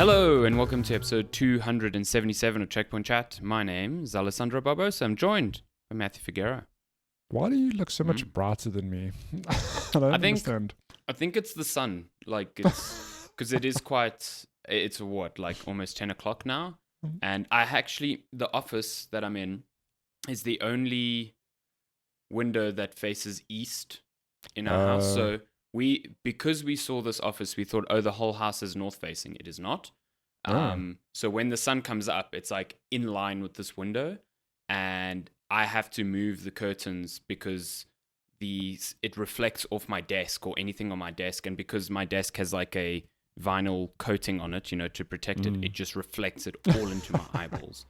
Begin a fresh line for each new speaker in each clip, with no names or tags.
Hello and welcome to episode 277 of Checkpoint Chat. My name is Alessandro Barbosa. I'm joined by Matthew Figuera.
Why do you look so much brighter than me? I don't understand.
I think it's the sun. Like, it's because it is quite, it's what, like almost 10 o'clock now. And the office that I'm in is the only window that faces east in our house. So because we saw this office, we thought, oh, the whole house is north facing. It is not. So when the sun comes up, it's like in line with this window, and I have to move the curtains because it reflects off my desk or anything on my desk, and because my desk has like a vinyl coating on it, to protect it, it just reflects it all into my eyeballs.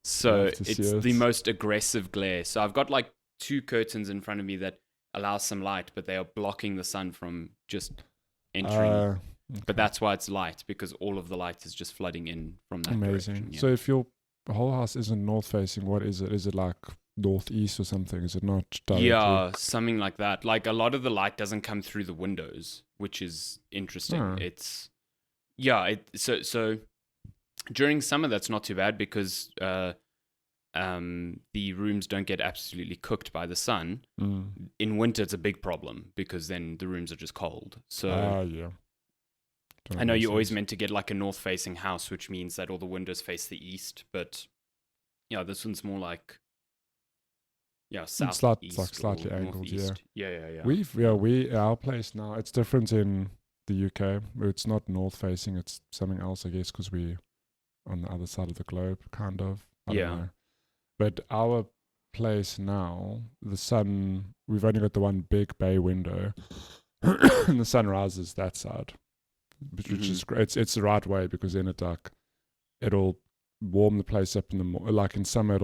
So it's the most aggressive glare. So I've got like two curtains in front of me that allow some light, but they are blocking the sun from just entering. Okay. But that's why it's light, because all of the light is just flooding in from that direction. Yeah.
So if your whole house isn't north facing, what is it? Is it like northeast or something? Is it not directly?
Yeah, something like that. Like a lot of the light doesn't come through the windows, which is interesting. So during summer that's not too bad because the rooms don't get absolutely cooked by the sun. In winter, it's a big problem because then the rooms are just cold. So I know you're always meant to get like a north-facing house, which means that all the windows face the east. But this one's more like south, east,
like slightly angled.
Yeah.
Our place now, it's different in the UK. It's not north-facing. It's something else, I guess, because we're on the other side of the globe, kind of. I don't know. But our place now, the sun, we've only got the one big bay window, and the sun rises that side, which is great. It's the right way, because then it'll warm the place up in the morning. Like in summer,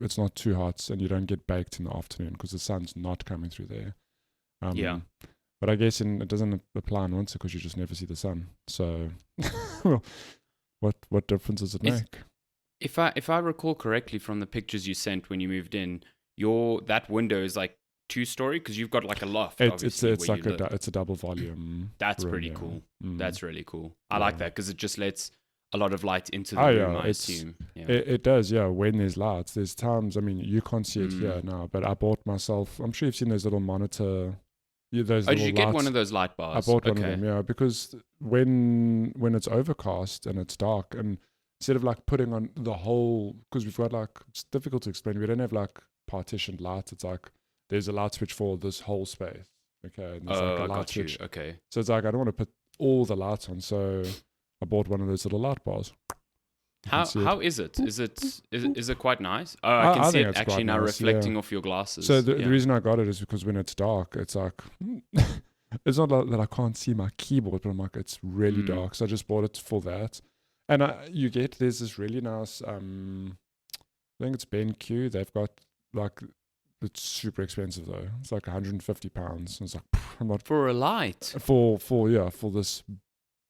it's not too hot, and you don't get baked in the afternoon because the sun's not coming through there. But I guess it doesn't apply in winter because you just never see the sun. So, what difference does it make?
If I recall correctly from the pictures you sent when you moved in, that window is like 2-story because you've got like a loft.
It's like it's a double volume.
That's
room,
pretty cool. That's really cool. I like that because it just lets a lot of light into the room. I assume.
It does. Yeah, when there's lights, there's times. I mean, you can't see it here now, but I bought myself. I'm sure you've seen those little monitor. Those
did you get one of those light bars?
I bought one of them. Yeah, because when it's overcast and it's dark and instead of like putting on the whole, because we've got like, it's difficult to explain. We don't have like partitioned lights. It's like there's a light switch for this whole space. Okay. And there's like a light switch.
Okay.
So it's like I don't want to put all the lights on, so I bought one of those little light bars.
How is it? Is it quite nice? Oh, I can see it actually now reflecting off your glasses.
So the reason I got it is because when it's dark, it's like it's not like that I can't see my keyboard, but I'm like, it's really dark. So I just bought it for that. And there's this really nice, I think it's BenQ. They've got like, it's super expensive though. It's like £150. It's like, I'm not
for a light.
For this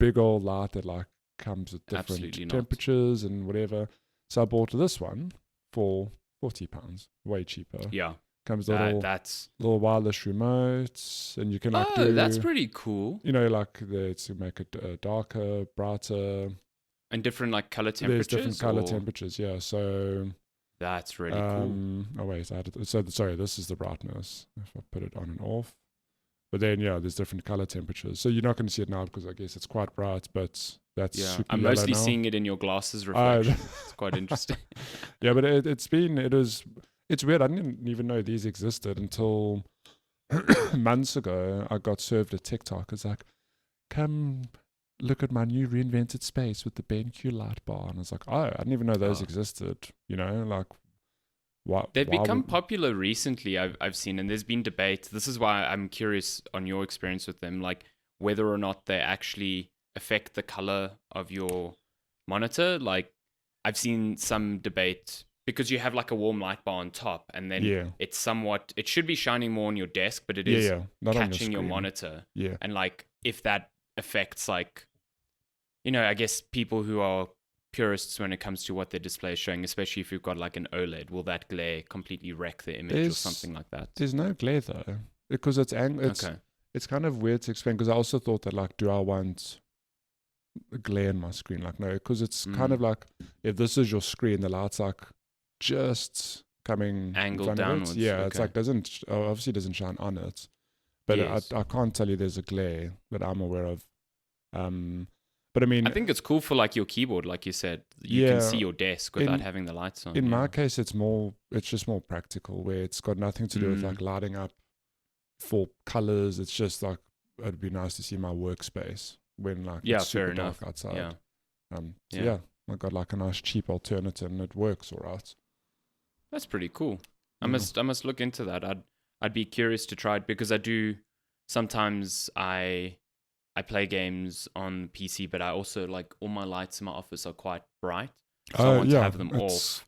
big old light that like comes at different temperatures and whatever. So I bought this one for £40, way cheaper.
Yeah.
Comes little wireless remote, and you can like
that's pretty cool.
Like to make it darker, brighter.
And different like color temperatures?
There's different color temperatures, yeah. So
that's really cool.
Oh wait, sorry, this is the brightness. If I put it on and off. But then there's different color temperatures. So you're not going to see it now because I guess it's quite bright, but that's super
I'm
yellow
mostly
now.
seeing it in your glasses reflection. It's quite interesting.
Yeah, but it's weird. I didn't even know these existed until months ago. I got served a TikTok. It's like, come look at my new reinvented space with the BenQ light bar. And I was like, I didn't even know those existed. Like what?
They've become popular recently, I've seen, and there's been debate. This is why I'm curious on your experience with them, like whether or not they actually affect the color of your monitor. Like I've seen some debate because you have like a warm light bar on top, and then it should be shining more on your desk, but it is catching your monitor.
Yeah.
And like if that affects like, I guess people who are purists when it comes to what their display is showing, especially if you've got like an OLED, will that glare completely wreck the image or something like that?
There's no glare though, because it's kind of weird to explain, because I also thought that like, do I want glare in my screen. Like, no, because it's kind of like, if this is your screen, the light's like just coming
Angled
in front
downwards.
of it. Yeah, it's
okay.
like obviously doesn't shine on it. But
Yes.
I can't tell you there's a glare that I'm aware of. But I mean,
I think it's cool for like your keyboard, like you said. You
yeah,
can see your desk without having the lights on.
in my case, it's just more practical, where it's got nothing to do with like lighting up for colors. It's just like, it'd be nice to see my workspace when like it's super dark outside.
Yeah.
So yeah, I got like a nice cheap alternative, and it works all right.
That's pretty cool. I must look into that. I'd be curious to try it, because I do sometimes I play games on PC, but I also like all my lights in my office are quite bright, so I want to have them off.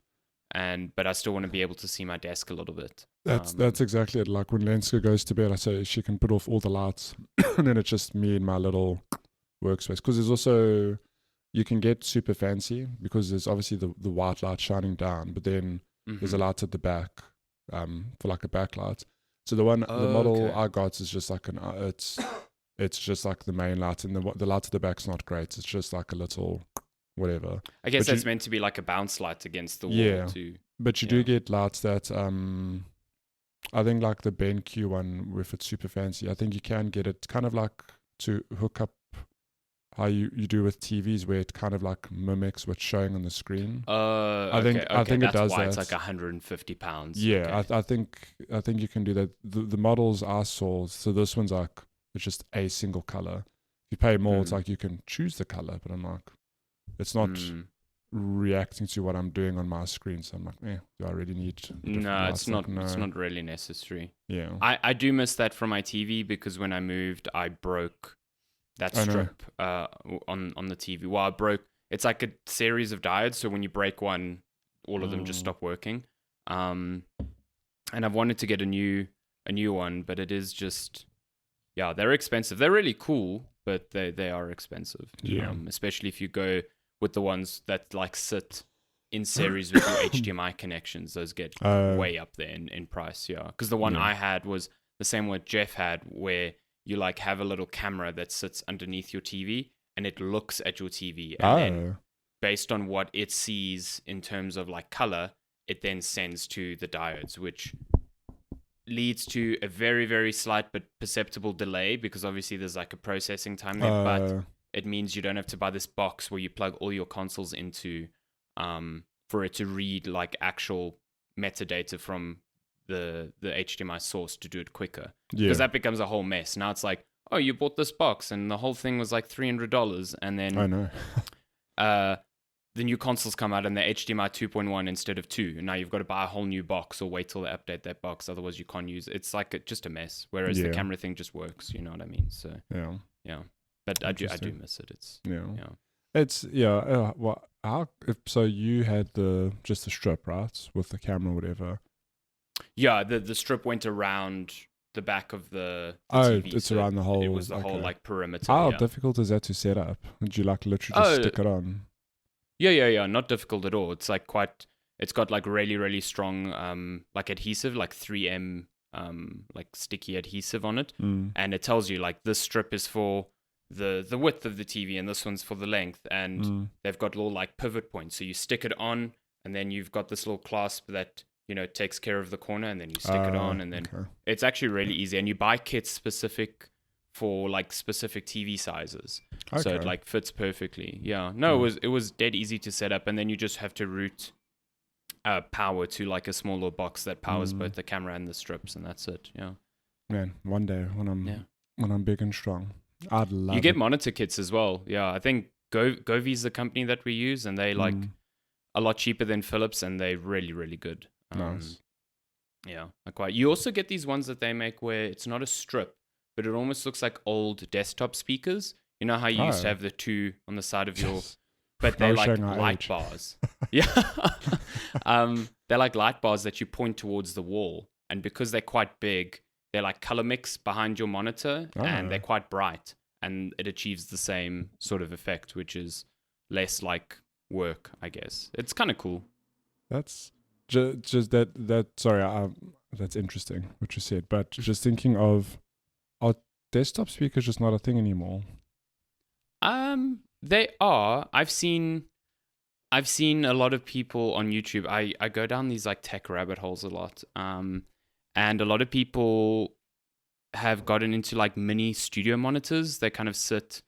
But I still want to be able to see my desk a little bit.
That's exactly it. Like when Lenska goes to bed, I say she can put off all the lights, and then it's just me and my little workspace. Because there's also, you can get super fancy, because there's obviously the white light shining down, but then there's a light at the back, for like a backlight. So the model I got is just like it's just like the main light, and the light at the back's not great. It's just like a little whatever.
I guess that's meant to be like a bounce light against the wall too.
But you do get lights that I think like the BenQ one, if it's super fancy, I think you can get it kind of like to hook up how you do with TVs, where it kind of like mimics what's showing on the screen. I think it does
why
that.
It's like £150.
Yeah, okay. I think you can do that. The models I saw, so this one's like, it's just a single color. If you pay more, it's like you can choose the color, but I'm like, it's not reacting to what I'm doing on my screen. So I'm like, do I really need?
No, it's not. No. It's not really necessary.
Yeah,
I do miss that from my TV, because when I moved, I broke that strip on the TV. Well, I broke. It's like a series of diodes. So when you break one, all of them just stop working. And I've wanted to get a new one, but it is just. Yeah, they're expensive. They're really cool, but they are expensive.
Yeah.
Especially if you go with the ones that like sit in series with your HDMI connections. Those get way up there in price. Yeah, because the one I had was the same one Jeff had, where you like have a little camera that sits underneath your TV, and it looks at your TV, and then based on what it sees in terms of like color, it then sends to the diodes, which leads to a very, very slight but perceptible delay, because obviously there's like a processing time there, but it means you don't have to buy this box where you plug all your consoles into for it to read like actual metadata from the HDMI source to do it quicker. Because that becomes a whole mess. Now it's like, oh, you bought this box and the whole thing was like $300, and then
I know.
the new consoles come out and they're HDMI 2.1 instead of 2. And now you've got to buy a whole new box or wait till they update that box. Otherwise, you can't use it. It's like just a mess. Whereas the camera thing just works. You know what I mean? So yeah. But I do miss it. It's
It's so you had just the strip, right, with the camera, or whatever.
Yeah, the strip went around the back of the
TV. It's so around the whole.
It was the whole like perimeter.
How difficult is that to set up? Did you like literally just stick it on?
Yeah. Not difficult at all. It's like it's got like really, really strong like adhesive, like 3M like sticky adhesive on it. And it tells you like this strip is for the width of the TV and this one's for the length. And they've got little like pivot points. So you stick it on, and then you've got this little clasp that, you know, takes care of the corner, and then you stick it on, and then it's actually really easy. And you buy kits specific for like specific TV sizes, so it like fits perfectly. Yeah, no, it was dead easy to set up, and then you just have to route power to like a smaller box that powers both the camera and the strips, and that's it. Yeah,
man, one day when I'm big and strong, I'd love.
You get monitor kits as well. Yeah, I think Govi's the company that we use, and they like a lot cheaper than Philips, and they're really, really good.
Nice.
Yeah, quite. You also get these ones that they make where it's not a strip, but it almost looks like old desktop speakers. You know how you used to have the two on the side of your, but they're like light bars. Yeah, they're like light bars that you point towards the wall, and because they're quite big, they're like color mix behind your monitor, and they're quite bright, and it achieves the same sort of effect, which is less like work, I guess. It's kind of cool.
That's just that. Sorry, that's interesting what you said, but just thinking of, are desktop speakers just not a thing anymore?
They are. I've seen a lot of people on YouTube. I go down these like tech rabbit holes a lot. And a lot of people have gotten into like mini studio monitors. They kind of sit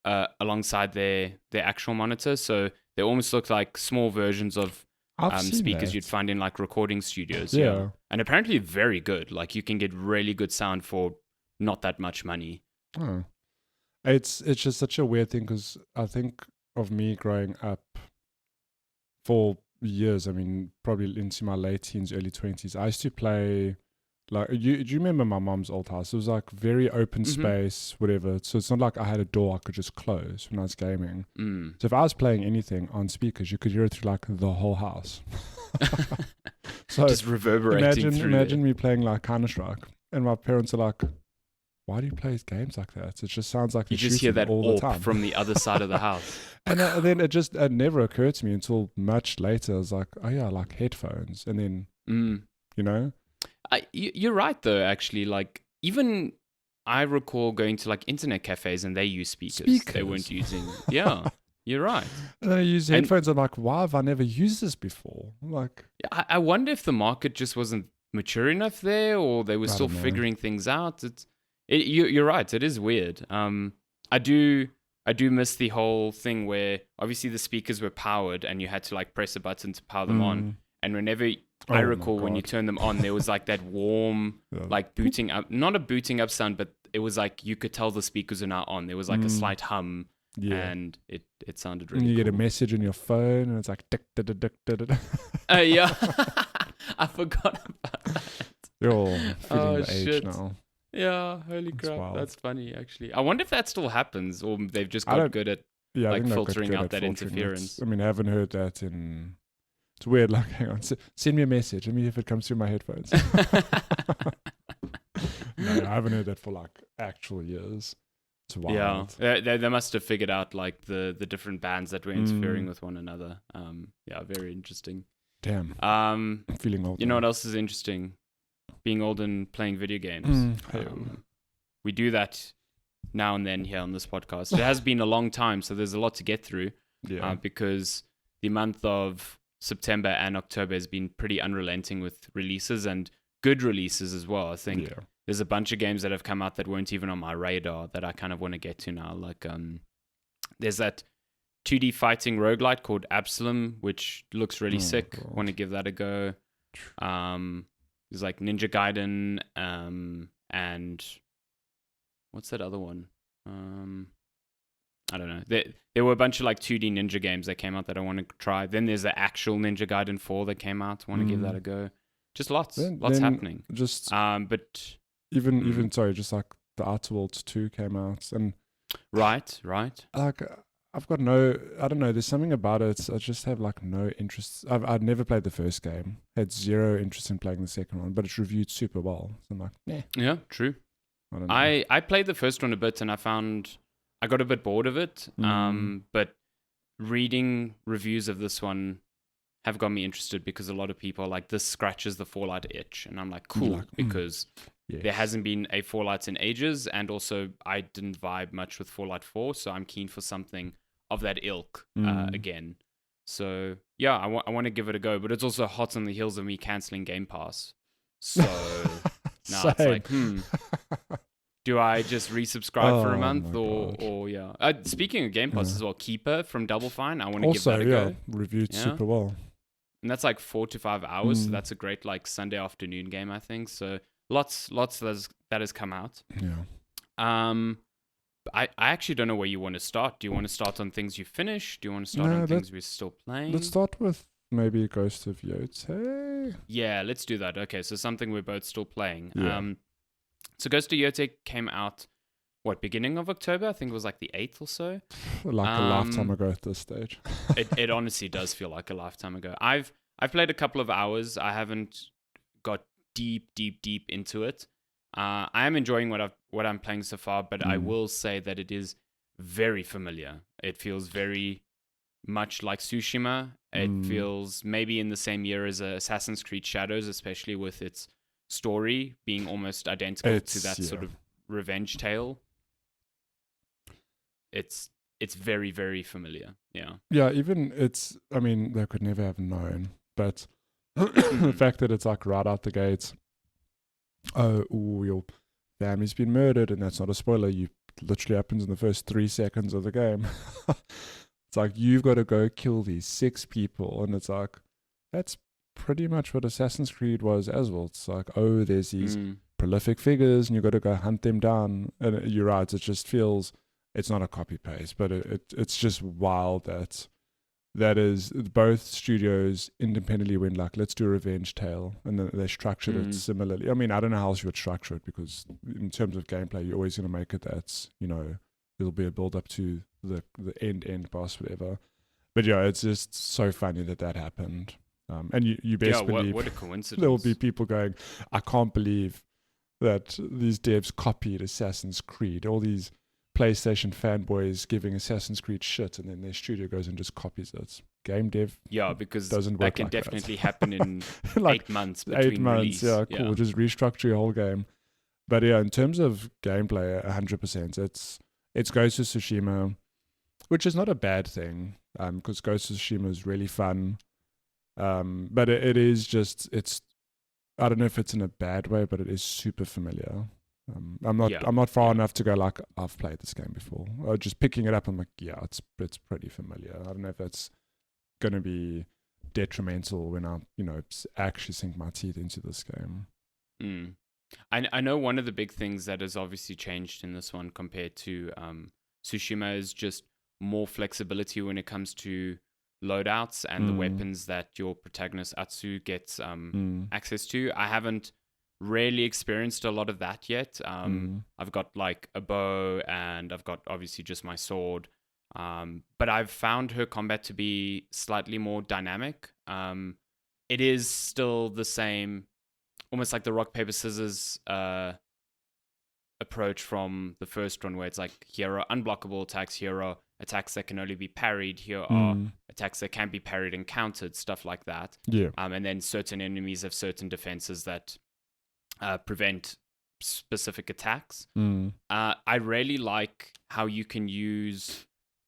alongside their actual monitor, so they almost look like small versions of
I've seen
speakers
that.
you'd find in like recording studios.
Yeah.
And apparently very good. Like you can get really good sound for not that much money.
Oh. It's just such a weird thing because I think of me growing up for years. I mean, probably into my late teens, early 20s. I used to play, like, do you remember my mom's old house? It was like very open space, whatever. So it's not like I had a door I could just close when I was gaming. So if I was playing anything on speakers, you could hear it through like the whole house. So
just reverberating through
imagine me playing like Counter-Strike, and my parents are like, why do you play games like that? It just sounds like
you just hear that
all the time
from the other side of the house.
And then it never occurred to me until much later. I was like, oh yeah, like headphones. And then, you know?
You're right though, actually. Like even I recall going to like internet cafes and they use speakers. They weren't using, yeah. You're right.
And then I use headphones. I'm like, why have I never used this before? Like,
I wonder if the market just wasn't mature enough there, or they were still figuring things out. You're right. It is weird. I do miss the whole thing where obviously the speakers were powered and you had to like press a button to power them on. And whenever I recall when you turn them on, there was like that warm, like booting up, not a booting up sound, but it was like you could tell the speakers are now on. There was like a slight hum. Yeah. And it sounded really cool.
And you get a message on your phone and it's like dick, dick, dick, dick, dick.
Yeah. I forgot about that.
You're all feeling the age now.
Yeah, holy crap. That's funny, actually. I wonder if that still happens or they've just got good at like filtering out that interference.
I mean, I haven't heard that in... It's weird, like, hang on, send me a message. Let me if it comes through my headphones. No, I haven't heard that for like actual years. It's wild.
Yeah, they must have figured out like the different bands that were interfering with one another. Yeah, very interesting.
Damn. I'm feeling old.
You know what else is interesting? Being old and playing video games. We do that now and then here on this podcast. It has been a long time, so there's a lot to get through. Yeah. Because the month of September and October has been pretty unrelenting with releases and good releases as well. I think there's a bunch of games that have come out that weren't even on my radar that I kind of want to get to now. Like there's that 2D fighting roguelite called Absalom, which looks really sick. Want to give that a go. There's like Ninja Gaiden and what's that other one? I don't know. There were a bunch of like 2D ninja games that came out that I want to try. Then there's the actual Ninja Gaiden 4 that came out. Want to give that a go. Just lots happening.
Just
but
even just like the Outer Worlds 2 came out, and
right.
Like I've got I don't know. There's something about it. I just have like no interest. I'd never played the first game. Had zero interest in playing the second one, but it's reviewed super well. So I'm like, nah.
Yeah, true. I played the first one a bit, and I got a bit bored of it. But reading reviews of this one have got me interested because a lot of people are like, this scratches the Fallout itch. And I'm like, cool, because there hasn't been a Fallout in ages. And also, I didn't vibe much with Fallout 4. So I'm keen for something of that ilk again. So, yeah, I want to give it a go. But it's also hot on the heels of me canceling Game Pass. So now it's like, do I just resubscribe for a month or yeah? Speaking of Game Pass as well, Keeper from Double Fine, I want to give that a go.
Reviewed super well.
And that's like 4 to 5 hours, so that's a great like Sunday afternoon game, I think. So lots that has come out.
Yeah.
I actually don't know where you want to start. Do you want to start on things you finished? Do you want to start on things we're still playing?
Let's start with maybe Ghost of Yotei.
Yeah, let's do that. Okay, so something we're both still playing.
Yeah.
So Ghost of Yotei came out, beginning of October? I think it was like the 8th or so.
Like a lifetime ago at this stage.
it honestly does feel like a lifetime ago. I've played a couple of hours. I haven't got deep into it. I am enjoying what I'm playing so far, but I will say that it is very familiar. It feels very much like Tsushima. It feels maybe in the same year as Assassin's Creed Shadows, especially with its story being almost identical to that sort of revenge tale. It's it's very, very familiar. Yeah.
Yeah, even I mean, they could never have known, but the fact that it's like right out the gates, your family's been murdered, and that's not a spoiler. You literally happens in the first 3 seconds of the game. It's like, you've got to go kill these 6 people, and it's like, that's pretty much what Assassin's Creed was as well. It's like, there's these prolific figures, and you've got to go hunt them down. And you're right, it just feels, it's not a copy paste, but it's just wild that is, both studios independently went like, let's do a revenge tale, and then they structured it similarly. I mean, I don't know how else you would structure it, because in terms of gameplay, you're always going to make it that, there'll be a build up to the end boss, whatever. But yeah, it's just so funny that happened. And you basically,
what a coincidence.
There will be people going, I can't believe that these devs copied Assassin's Creed. All these PlayStation fanboys giving Assassin's Creed shit, and then their studio goes and just copies it. Game dev,
because
doesn't
that
work
can
like
definitely happen in
like
8 months between
8 months.
release.
Yeah, cool. Just restructure your whole game. But yeah, in terms of gameplay, 100%, it's Ghost of Tsushima, which is not a bad thing, because Ghost of Tsushima is really fun. But it is just, I don't know if it's in a bad way, but it is super familiar. I'm not far enough to go like, I've played this game before. Just picking it up, I'm like, yeah, it's pretty familiar. I don't know if that's going to be detrimental when I actually sink my teeth into this game.
I know one of the big things that has obviously changed in this one compared to Tsushima is just more flexibility when it comes to loadouts and the weapons that your protagonist Atsu gets access to. I haven't really experienced a lot of that yet. I've got like a bow, and I've got obviously just my sword. But I've found her combat to be slightly more dynamic. It is still the same, almost like the rock, paper, scissors approach from the first one, where it's like, here are unblockable attacks, here are attacks that can only be parried, here are attacks that can be parried and countered, stuff like that.
Yeah.
And then certain enemies have certain defenses that prevent specific attacks. I really like how you can use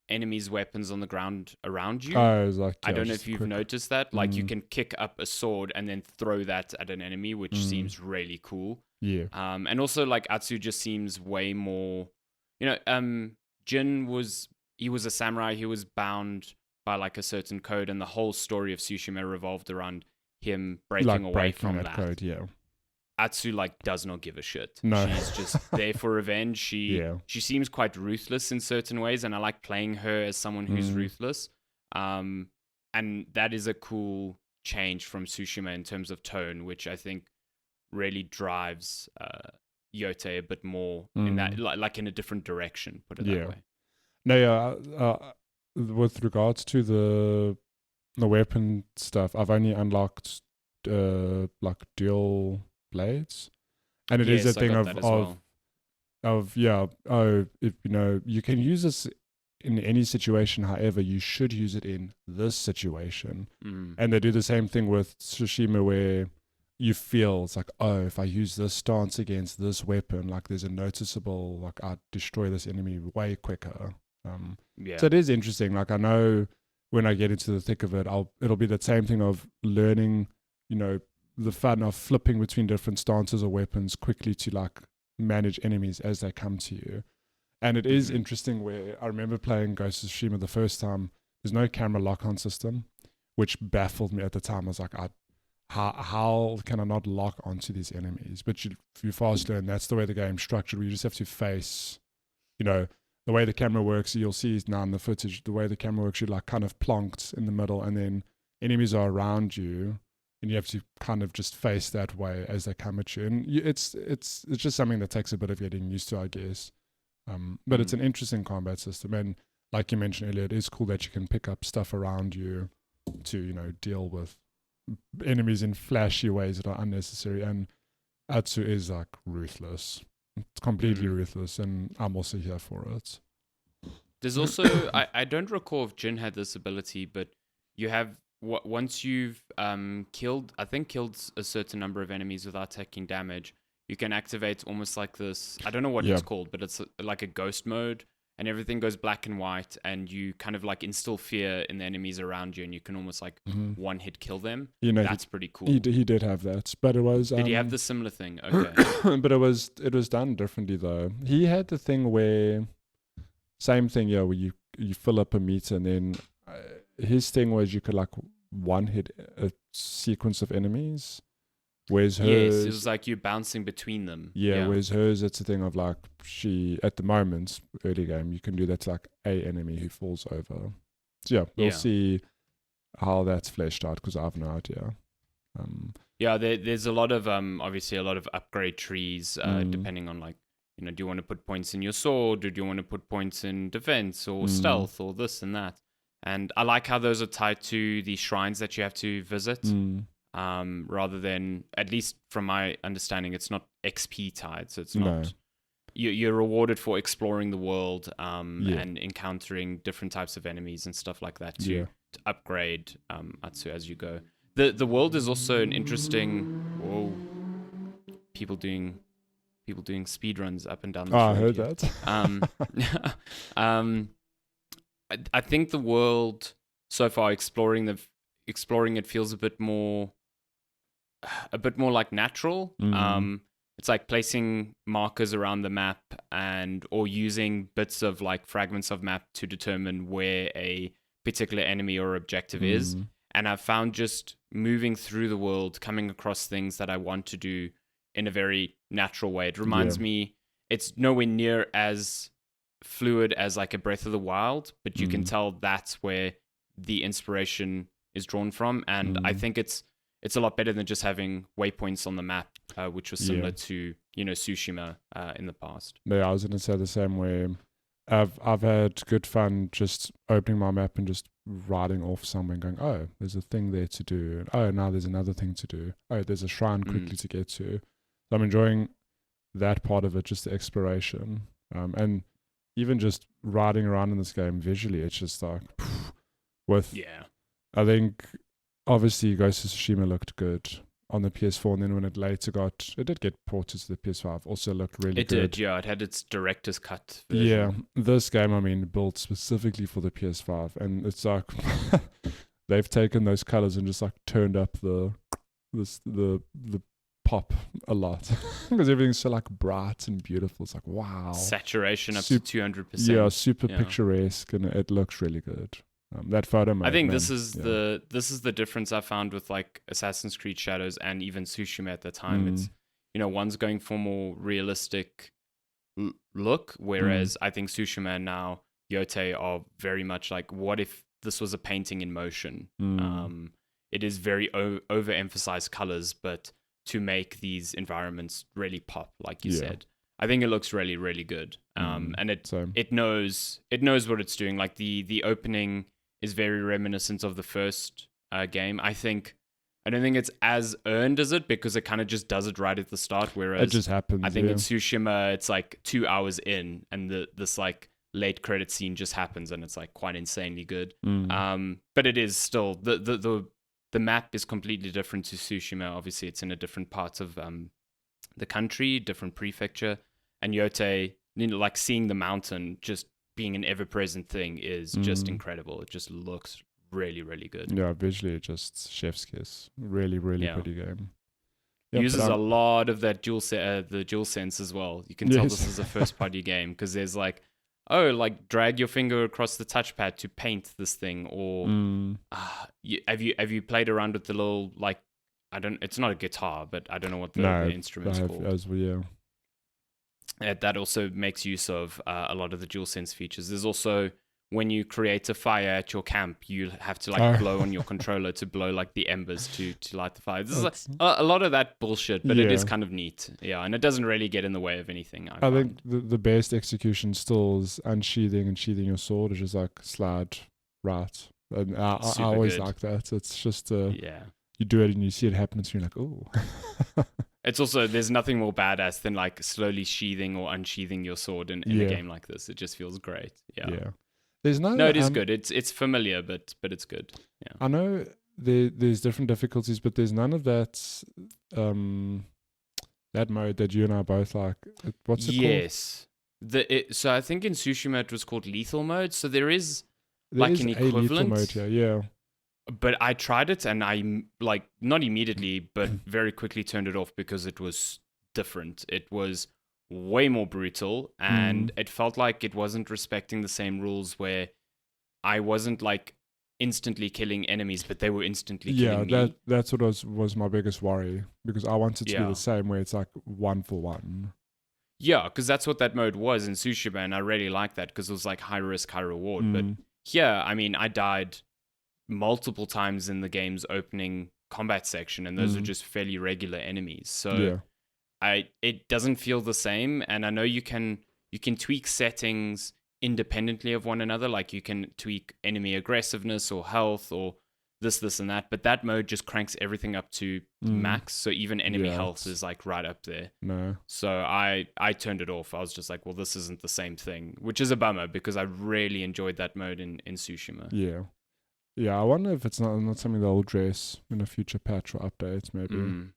enemies' weapons on the ground around you. I don't know if you've noticed that. Like, you can kick up a sword and then throw that at an enemy, which seems really cool.
Yeah.
And also, like, Atsu just seems way more, Jin was a samurai. He was bound by like a certain code, and the whole story of Tsushima revolved around him breaking away from that
code. Yeah.
Atsu like does not give a shit.
No.
She's just there for revenge. She seems quite ruthless in certain ways, and I like playing her as someone who's ruthless. And that is a cool change from Tsushima in terms of tone, which I think really drives Yōtei a bit more in that, like in a different direction. Put it that way.
No, with regards to the weapon stuff, I've only unlocked like dual blades, and it is a thing if you can use this in any situation, however you should use it in this situation. And they do the same thing with Tsushima, where you feel it's like, if I use this stance against this weapon, like there's a noticeable, like I destroy this enemy way quicker. So it is interesting. Like, I know when I get into the thick of it, it'll be the same thing of learning, the fun of flipping between different stances or weapons quickly to like manage enemies as they come to you. And it is interesting, where I remember playing Ghost of Tsushima the first time, there's no camera lock-on system, which baffled me at the time. I was like, how can I not lock onto these enemies? But you fast learn, that's the way the game's structured, where you just have to face, the way the camera works. You'll see now in the footage, the way the camera works, you're like kind of plonked in the middle, and then enemies are around you, and you have to kind of just face that way as they come at you. And it's just something that takes a bit of getting used to, I guess. But it's an interesting combat system, and like you mentioned earlier, it is cool that you can pick up stuff around you to deal with enemies in flashy ways that are unnecessary. And Atsu is like ruthless. It's completely ruthless, and I'm also here for it.
There's also, I don't recall if Jin had this ability, but you have, once you've killed a certain number of enemies without taking damage, you can activate almost like this, I don't know what it's called, but it's like a ghost mode, and everything goes black and white, and you kind of like instill fear in the enemies around you, and you can almost like one hit kill them. That's pretty cool.
He did have that, but it was.
Did he have the similar thing? Okay.
But it was done differently though. He had the thing where same thing, where you fill up a meter, and then his thing was you could like one hit a sequence of enemies. Whereas hers,
it was like you bouncing between them.
Yeah, whereas hers, it's a thing of like she at the moment early game you can do that to like a enemy who falls over. So we'll see how that's fleshed out because I have no idea.
There's a lot of obviously a lot of upgrade trees depending on like, do you want to put points in your sword, or do you want to put points in defense or stealth or this and that? And I like how those are tied to the shrines that you have to visit. Rather than, at least from my understanding, it's not XP tied, so it's not. You're rewarded for exploring the world and encountering different types of enemies and stuff like that to upgrade Atsu as you go. The world is also an interesting. People doing speed runs up and down the road.
I heard that.
I think the world so far exploring it feels a bit more like natural. It's like placing markers around the map or using bits of like fragments of map to determine where a particular enemy or objective is. And I've found just moving through the world, coming across things that I want to do in a very natural way. It reminds me, it's nowhere near as fluid as like a Breath of the Wild, but you can tell that's where the inspiration is drawn from. And I think it's a lot better than just having waypoints on the map, which was similar to Tsushima in the past.
Yeah, I was gonna say the same way. I've had good fun just opening my map and just riding off somewhere and going, oh, there's a thing there to do. And, oh, now there's another thing to do. Oh, there's a shrine quickly to get to. So I'm enjoying that part of it, just the exploration. And even just riding around in this game visually, it's just like I think obviously Ghost of Tsushima looked good on the PS4, and then when it did get ported to the PS5, also looked really good.
It did, it had its director's cut version.
Yeah, this game, built specifically for the PS5, and it's like they've taken those colors and just like turned up the pop a lot because everything's so like bright and beautiful. It's like, wow,
saturation up to 200%.
Yeah, super picturesque, and it looks really good. That photo mode,
I think this is the difference I found with like Assassin's Creed Shadows and even Tsushima at the time. It's one's going for more realistic look, whereas I think Tsushima and now Yōtei are very much like, what if this was a painting in motion? It is very overemphasized colors, but to make these environments really pop, like you said. I think it looks really, really good. And it knows what it's doing. Like the opening is very reminiscent of the first game. I don't think it's as earned as it, because it kind of just does it right at the start. Whereas
it just happens.
I think in Tsushima, it's like 2 hours in, and this like late credit scene just happens, and it's like quite insanely good. But it is still the map is completely different to Tsushima. Obviously, it's in a different part of the country, different prefecture, and Yōtei, like seeing the mountain just being an ever-present thing is just incredible. It just looks really, really good.
Yeah, visually, just chef's kiss. Really, really pretty game. Yeah,
uses a lot of that the DualSense as well. You can tell this is a first-party game, because there's like, drag your finger across the touchpad to paint this thing, or have you played around with the little like, it's not a guitar, but I don't know what the instrument's called.
As well, yeah.
That also makes use of a lot of the DualSense features. There's also, when you create a fire at your camp, you have to like blow on your controller to blow like the embers to light the fire. This is like a lot of that bullshit, but it is kind of neat. Yeah, and it doesn't really get in the way of anything. I
think the best execution still is unsheathing and sheathing your sword, which is like slide right. And I always like that. It's just you do it and you see it happen, and you're like, oh.
It's also, there's nothing more badass than like slowly sheathing or unsheathing your sword in a game like this. It just feels great. Yeah.
There's no,
it is good. It's familiar, but it's good. Yeah.
I know there's different difficulties, but there's none of that that mode that you and I both like. What's it called?
Yes. So I think in Tsushima it was called lethal mode. So there is
There
like
is
an
a lethal
equivalent.
mode here, yeah.
But I tried it and I like not immediately, but very quickly turned it off because it was different. It was way more brutal and it felt like it wasn't respecting the same rules where I wasn't like instantly killing enemies, but they were instantly killing me.
That's what was my biggest worry, because I wanted to be
Yeah.
the same, where it's like 1-for-1.
Yeah, because that's what that mode was in Tsushima, and I really liked that because it was like high risk, high reward. But here, I mean, I died multiple times in the game's opening combat section, and those are just fairly regular enemies. So it doesn't feel the same. And I know you can tweak settings independently of one another. Like you can tweak enemy aggressiveness or health or this and that. But that mode just cranks everything up to max. So even enemy health is like right up there.
No.
So I turned it off. I was just like, well, this isn't the same thing, which is a bummer because I really enjoyed that mode in Tsushima.
Yeah. Yeah, I wonder if it's not something they'll address in a future patch or updates, maybe.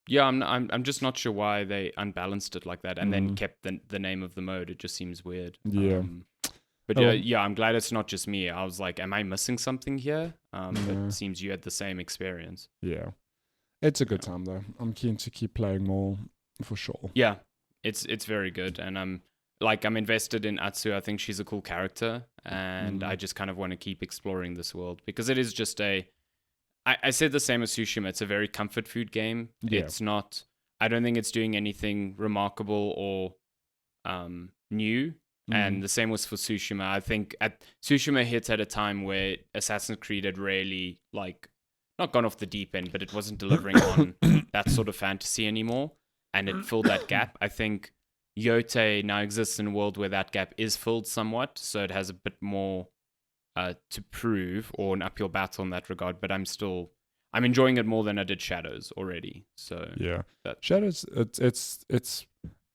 Yeah, I'm just not sure why they unbalanced it like that and then kept the name of the mode. It just seems weird.
Yeah.
But yeah, I'm glad it's not just me. I was like, am I missing something here? But it seems you had the same experience.
Yeah. It's a good time though. I'm keen to keep playing more for sure.
Yeah, it's very good, and I'm invested in Atsu. I think she's a cool character, and I just kind of want to keep exploring this world because it is just I said the same as Tsushima. It's a very comfort food game.
Yeah.
It's not. I don't think it's doing anything remarkable or new. And the same was for Tsushima. I think Tsushima hit at a time where Assassin's Creed had really not gone off the deep end, but it wasn't delivering on that sort of fantasy anymore, and it filled that gap. I think Yōtei now exists in a world where that gap is filled somewhat, so it has a bit more to prove, or an uphill battle in that regard. But I'm enjoying it more than I did Shadows already. So
yeah, Shadows, it's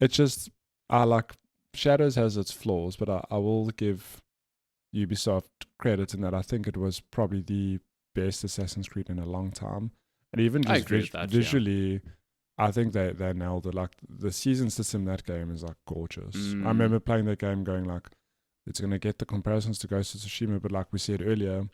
just, I like Shadows has its flaws, but I will give Ubisoft credit in that I think it was probably the best Assassin's Creed in a long time, and even just visually, I think they nailed it. Like the season system in that game is like gorgeous. I remember playing that game going like, it's gonna get the comparisons to Ghost of Tsushima, but like we said earlier,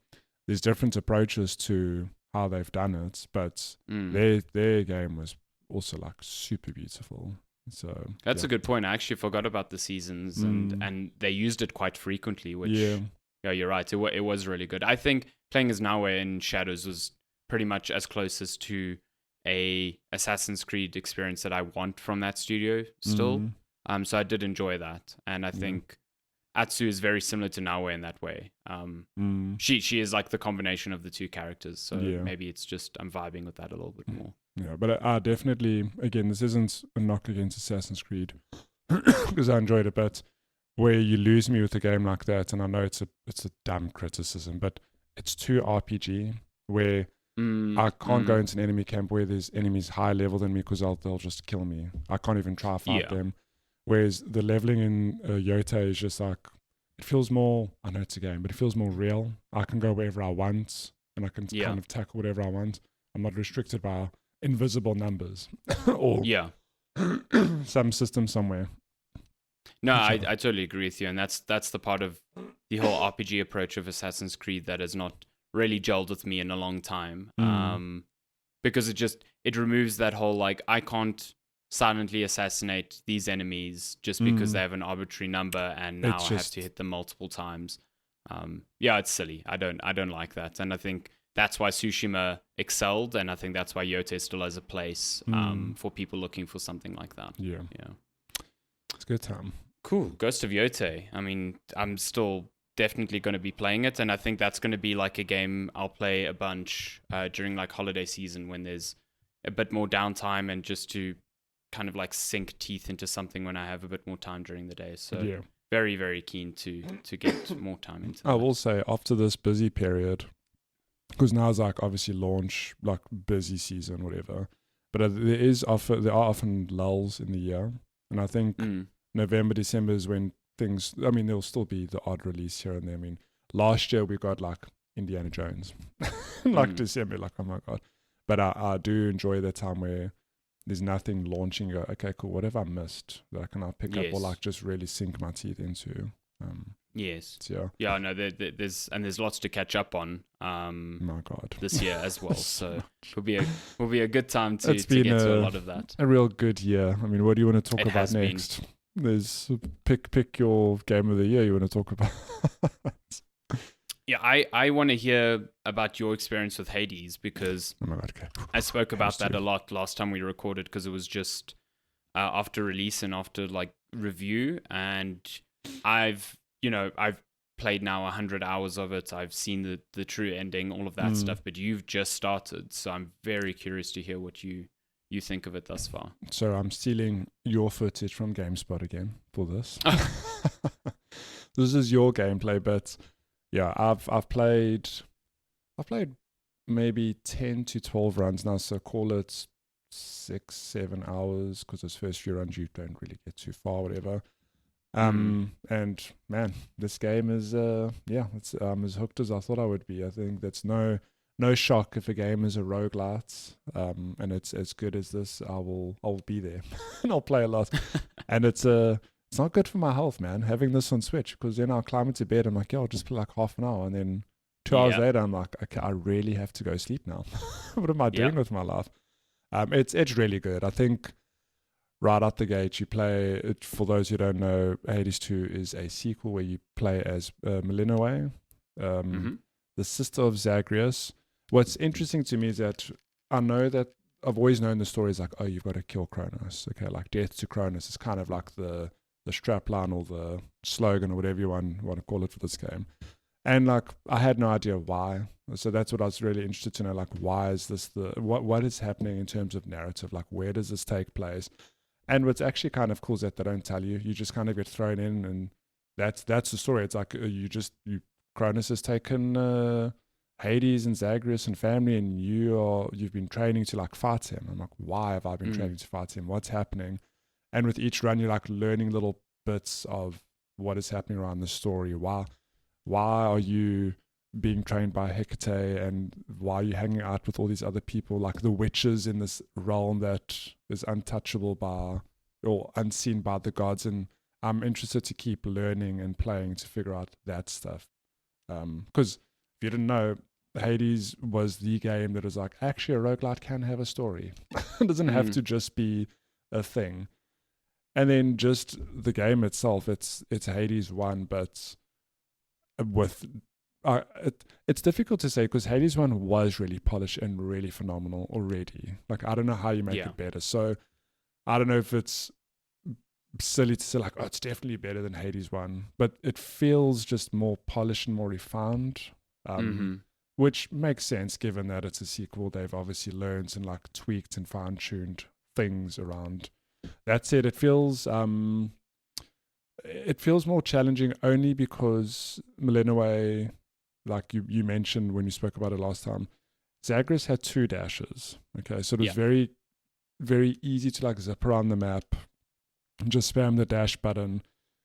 there's different approaches to how they've done it, but their game was also like super beautiful. So
that's a good point. I actually forgot about the seasons, and they used it quite frequently, which yeah, you're right. It was really good. I think playing as Naoe in Shadows was pretty much as closest to a Assassin's Creed experience that I want from that studio still. So I did enjoy that, and I think Atsu is very similar to Naoe in that way. She is like the combination of the two characters, so maybe it's just I'm vibing with that a little bit more.
Yeah, but I definitely, again, this isn't a knock against Assassin's Creed because I enjoyed it, but where you lose me with a game like that, and I know it's a dumb criticism, but it's too RPG, where I can't go into an enemy camp where there's enemies higher level than me because they'll just kill me. I can't even try fight them. Whereas the leveling in Yōtei is just like, it feels more, I know it's a game, but it feels more real. I can go wherever I want, and I can kind of tackle whatever I want. I'm not restricted by invisible numbers or some system somewhere.
No, I totally agree with you, and that's the part of the whole RPG approach of Assassin's Creed that has not really gelled with me in a long time. Because it removes that whole like, I can't silently assassinate these enemies just because they have an arbitrary number, and now I have to hit them multiple times. It's silly. I don't like that, and I think that's why Tsushima excelled, and I think that's why Yōtei still has a place for people looking for something like that. Yeah.
It's a good time.
Cool. Ghost of Yotei. I mean, I'm still definitely going to be playing it, and I think that's going to be like a game I'll play a bunch during like holiday season when there's a bit more downtime, and just to kind of like sink teeth into something when I have a bit more time during the day. So very, very keen to get more time into that.
I will say, after this busy period, because now it's like obviously launch, like busy season, whatever. But there are often lulls in the year, and I think November, December is when things. I mean, there'll still be the odd release here and there. I mean, last year we got like Indiana Jones, like December, like oh my god. But I do enjoy that time where there's nothing launching. You go, okay, cool. What have I missed that I can now pick up or
Yes.
like just really sink my teeth into?
Yes.
So,
Yeah, no, there's lots to catch up on
my God,
this year as well.
So
So will be a good time to
It's been
get to a lot of that.
a real good year. I mean, what do you want to talk
It
about
has been.
next? There's pick your game of the year you want to talk about.
Yeah, I want to hear about your experience with Hades because
Oh my God, okay.
I spoke about
Hades
that
2.
a lot last time we recorded because it was just after release and after like review, and I've played now 100 hours of it. I've seen the true ending, all of that stuff, but you've just started, so I'm very curious to hear what you think of it thus far.
So I'm stealing your footage from GameSpot again for this. This is your gameplay, but yeah, I've played maybe 10 to 12 runs now, so call it 6-7 hours because those first few runs you don't really get too far, whatever. And man, this game is it's as hooked as I thought I would be. I think that's no shock if a game is a roguelite, and it's as good as this. I'll be there and I'll play a lot. And it's not good for my health, man, having this on Switch, because then I'll climb into bed. I'm like, I'll just play like half an hour, and then 2 hours later, I'm like, okay, I really have to go sleep now. What am I doing with my life? It's really good. I think right out the gate, you play it. For those who don't know, Hades 2 is a sequel where you play as Melinoë, the sister of Zagreus. What's interesting to me is that I know that I've always known the story is like, oh, you've got to kill Kronos. Okay, like death to Kronos is kind of like the strapline or the slogan or whatever you want to call it for this game. And like, I had no idea why. So that's what I was really interested to know. Like, why is this what is happening in terms of narrative? Like, where does this take place? And what's actually kind of cool is that they don't tell you. You just kind of get thrown in, and that's the story. It's like Cronus has taken Hades and Zagreus and family, and you've been training to like fight him. I'm like, why have I been training to fight him? What's happening? And with each run, you're like learning little bits of what is happening around the story. Why are you being trained by Hecate, and why are you hanging out with all these other people, like the witches in this realm that is untouchable by or unseen by the gods? And I'm interested to keep learning and playing to figure out that stuff. Because if you didn't know, Hades was the game that was like, actually a roguelite can have a story. It doesn't have to just be a thing. And then just the game itself, it's Hades 1, but with it's difficult to say because Hades 1 was really polished and really phenomenal already. Like, I don't know how you make it better. So I don't know if it's silly to say like, oh, it's definitely better than Hades 1, but it feels just more polished and more refined, which makes sense given that it's a sequel. They've obviously learned and like tweaked and fine-tuned things around. That said, it feels more challenging only because Melinoë, like you mentioned when you spoke about it last time, Zagreus had 2 dashes. Okay, so it was very, very easy to like zip around the map and just spam the dash button.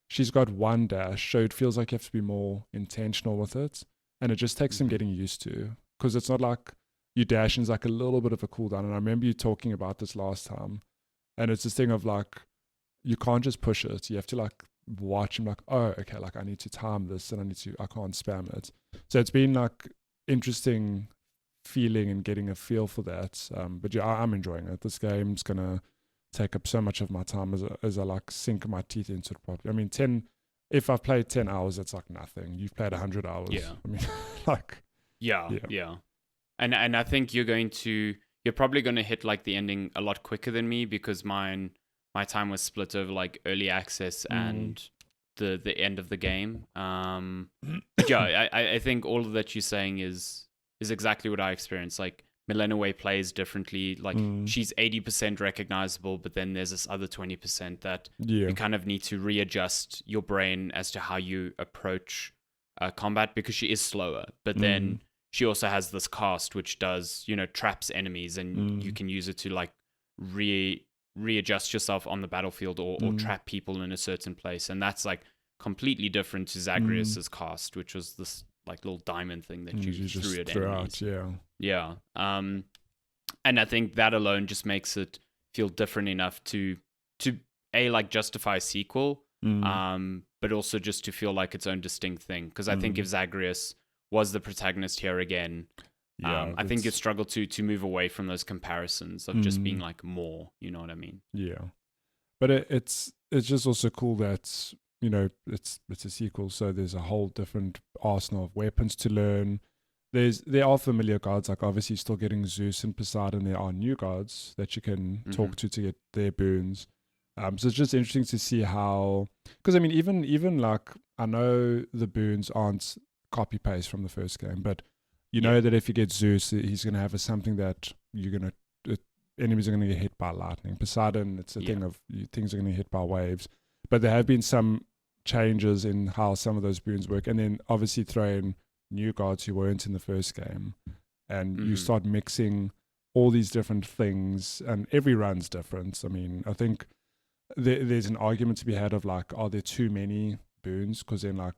She's got 1 dash, so it feels like you have to be more intentional with it, and it just takes some getting used to, because it's not like you dash and it's like a little bit of a cooldown. And I remember you talking about this last time, and it's this thing of like, you can't just push it. You have to like watch and like, oh, okay, like I need to time this and I can't spam it. So it's been like interesting feeling and getting a feel for that. But yeah, I'm enjoying it. This game's gonna take up so much of my time as I like sink my teeth into it properly. I mean, if I've played 10 hours, it's like nothing. You've played 100 hours.
Yeah.
I mean, like.
Yeah. And I think you're probably going to hit like the ending a lot quicker than me, because my time was split over like early access and the end of the game. But yeah, I think all of that you're saying is exactly what I experienced. Like, Melinoë plays differently. Like, she's 80% recognizable, but then there's this other 20% that you kind of need to readjust your brain as to how you approach combat, because she is slower. But then she also has this cast which does, traps enemies, and you can use it to like readjust yourself on the battlefield or trap people in a certain place. And that's like completely different to Zagreus's cast, which was this like little diamond thing that you threw at enemies.
Out,
Yeah. And I think that alone just makes it feel different enough to like justify a sequel, but also just to feel like its own distinct thing. Because I think if Zagreus was the protagonist here again, I think you'd struggle to move away from those comparisons of just being like more. You know what I mean?
Yeah, but it's just also cool that it's a sequel, so there's a whole different arsenal of weapons to learn. There are familiar gods, like obviously still getting Zeus and Poseidon. There are new gods that you can talk to get their boons. So it's just interesting to see how, because I mean, even like I know the boons aren't copy paste from the first game, but you know that if you get Zeus, he's going to have something that enemies are going to get hit by lightning. Poseidon, it's a thing of things are going to get hit by waves. But there have been some changes in how some of those boons work, and then obviously throwing new gods who weren't in the first game, and you start mixing all these different things, and every run's different. I mean, I think there's an argument to be had of like, are there too many boons? Because then like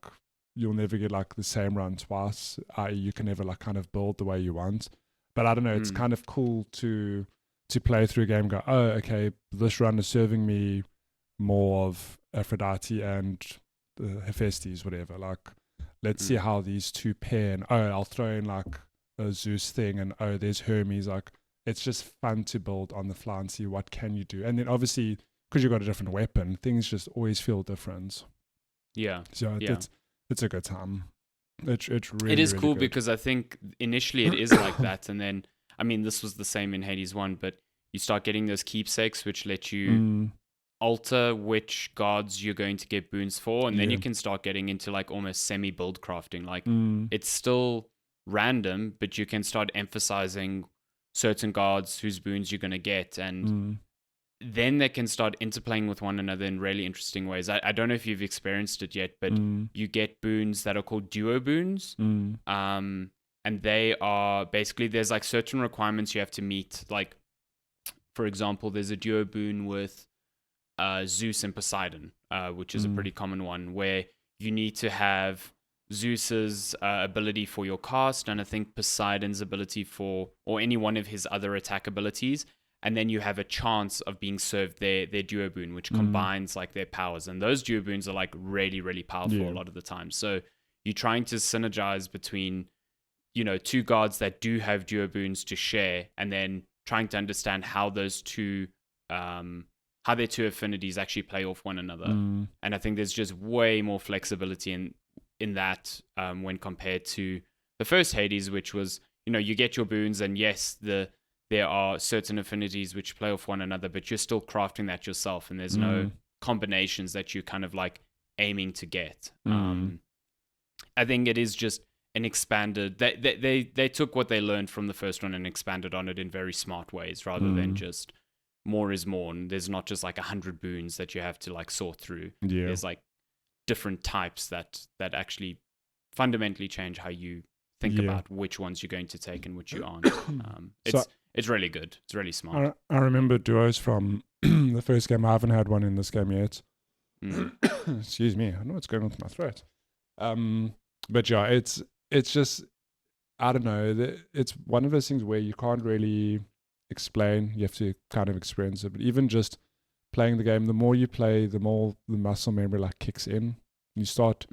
you'll never get like the same run twice. You can never like kind of build the way you want. But I don't know, it's kind of cool to play through a game and go, oh, okay, this run is serving me more of Aphrodite and Hephaestus, whatever. Like, let's see how these two pair. And I'll throw in like a Zeus thing, and there's Hermes. Like, it's just fun to build on the fly and see what can you do. And then obviously, because you've got a different weapon, things just always feel different.
Yeah.
So it's a good time. It's really,
it is
really
cool
good.
Because I think initially it is like that, and then I mean this was the same in Hades 1, but you start getting those keepsakes which let you alter which gods you're going to get boons for, and then you can start getting into like almost semi build crafting. Like it's still random, but you can start emphasizing certain gods whose boons you're going to get, and then they can start interplaying with one another in really interesting ways. I don't know if you've experienced it yet, but you get boons that are called duo boons. And they are basically, there's like certain requirements you have to meet. Like, for example, there's a duo boon with Zeus and Poseidon, which is a pretty common one, where you need to have Zeus's ability for your cast, and I think Poseidon's ability for, or any one of his other attack abilities. And then you have a chance of being served their duo boon, which combines like their powers. And those duo boons are like really, really powerful a lot of the time. So you're trying to synergize between, two gods that do have duo boons to share, and then trying to understand how those two, how their two affinities actually play off one another. And I think there's just way more flexibility in that when compared to the first Hades, which was, you get your boons, and yes, there are certain affinities which play off one another, but you're still crafting that yourself, and there's no combinations that you're kind of like aiming to get. I think it is just an expanded. They took what they learned from the first one and expanded on it in very smart ways, rather than just more is more. And there's not just like 100 boons that you have to like sort through. Yeah. There's like different types that actually fundamentally change how you think about which ones you're going to take and which you aren't. It's really good. It's really smart.
I remember duos from the first game. I haven't had one in this game yet. Excuse me. I don't know what's going on with my throat. But yeah, it's just, I don't know. It's one of those things where you can't really explain. You have to kind of experience it. But even just playing the game, the more you play, the more the muscle memory like kicks in. You start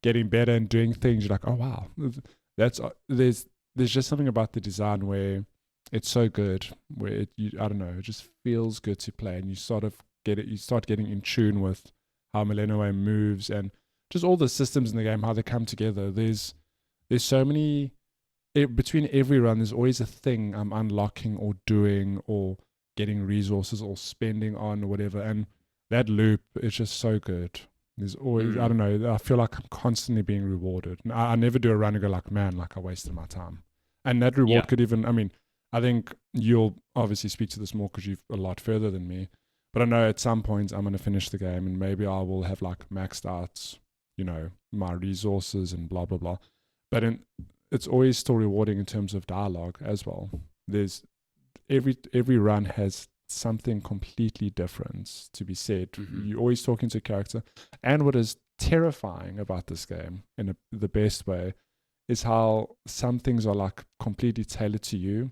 getting better and doing things. You're like, oh wow, there's just something about the design where it's so good, where I don't know, it just feels good to play, and you sort of you start getting in tune with how Millennium moves and just all the systems in the game, how they come together. There's so many, between every run, there's always a thing I'm unlocking or doing or getting resources or spending on or whatever, and that loop is just so good. There's always, I don't know, I feel like I'm constantly being rewarded. I never do a run and go like, man, like I wasted my time. And that reward could even, I mean, I think you'll obviously speak to this more because you're a lot further than me. But I know at some point I'm going to finish the game and maybe I will have like maxed out, my resources and blah, blah, blah. But it's always still rewarding in terms of dialogue as well. There's every run has something completely different to be said. You're always talking to a character. And what is terrifying about this game in the best way is how some things are like completely tailored to you.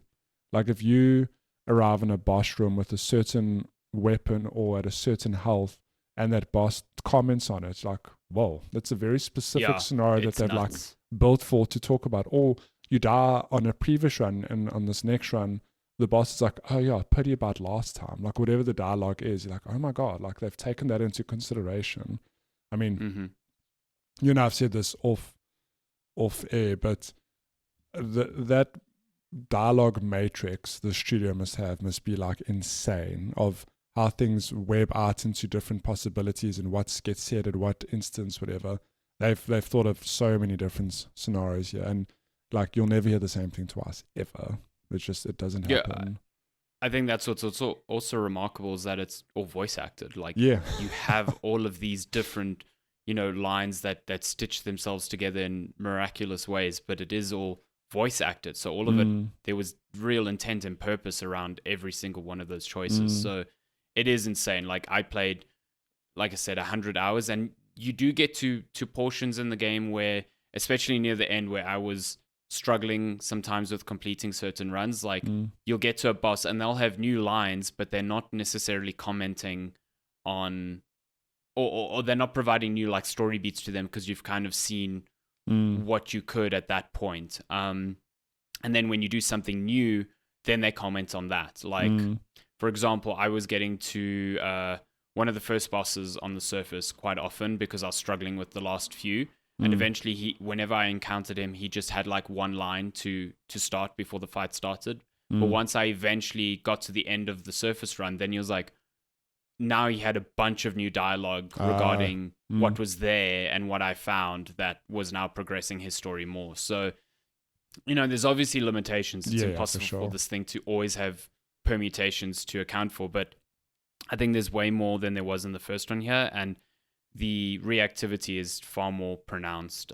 Like if you arrive in a boss room with a certain weapon or at a certain health, and that boss comments on it, like, whoa, that's a very specific scenario that they've
nuts.
like built for to talk about. Or you die on a previous run, and on this next run, the boss is like, oh yeah, pity about last time. Like whatever the dialogue is, you're like, oh my God, like they've taken that into consideration. I mean, you know, I've said this off air, but that dialogue matrix the studio must be like insane, of how things web out into different possibilities and what gets said at what instance, whatever. They've thought of so many different scenarios here, and like you'll never hear the same thing twice ever. It doesn't happen.
I think that's what's also remarkable, is that it's all voice acted. Like,
you
have all of these different, lines that stitch themselves together in miraculous ways, but it is all voice acted. So all of it, there was real intent and purpose around every single one of those choices. So it is insane. Like I played, like I said, 100 hours, and you do get to portions in the game where, especially near the end, where I was struggling sometimes with completing certain runs. Like you'll get to a boss and they'll have new lines, but they're not necessarily commenting on, or they're not providing new like story beats to them, because you've kind of seen what you could at that point. And then when you do something new, then they comment on that. Like, for example, I was getting to one of the first bosses on the surface quite often because I was struggling with the last few. And eventually, whenever I encountered him, he just had like one line to start before the fight started. But once I eventually got to the end of the surface run, then he was like, now he had a bunch of new dialogue regarding what was there and what I found that was now progressing his story more. So, there's obviously limitations. It's impossible for this thing to always have permutations to account for. But I think there's way more than there was in the first one here. And the reactivity is far more pronounced.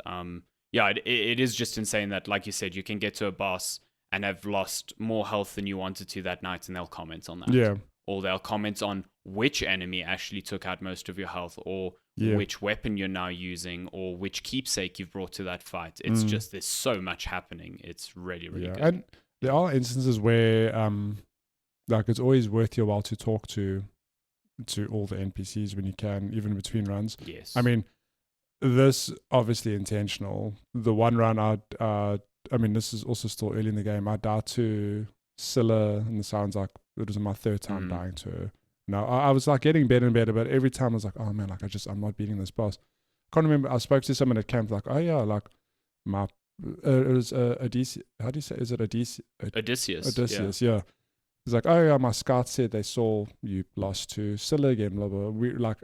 It is just insane that, like you said, you can get to a boss and have lost more health than you wanted to that night, and they'll comment on that.
Yeah.
Or they'll comment on which enemy actually took out most of your health, or which weapon you're now using, or which keepsake you've brought to that fight. It's just, there's so much happening. It's really, really good.
And there are instances where, like, it's always worth your while to talk to all the NPCs when you can, even between runs.
Yes.
I mean, this obviously intentional. The one run this is also still early in the game. I died to Scylla, and it sounds like it was my third time dying to her. Now I was like getting better and better, but every time I was like, oh man, like I'm not beating this boss. I can't remember. I spoke to someone at camp, like, oh yeah, like my it was Odysseus. How do you say? Is it Odysseus? Odysseus, yeah. It's like, oh yeah, my scouts said they saw you lost to Scylla again, blah, blah, blah.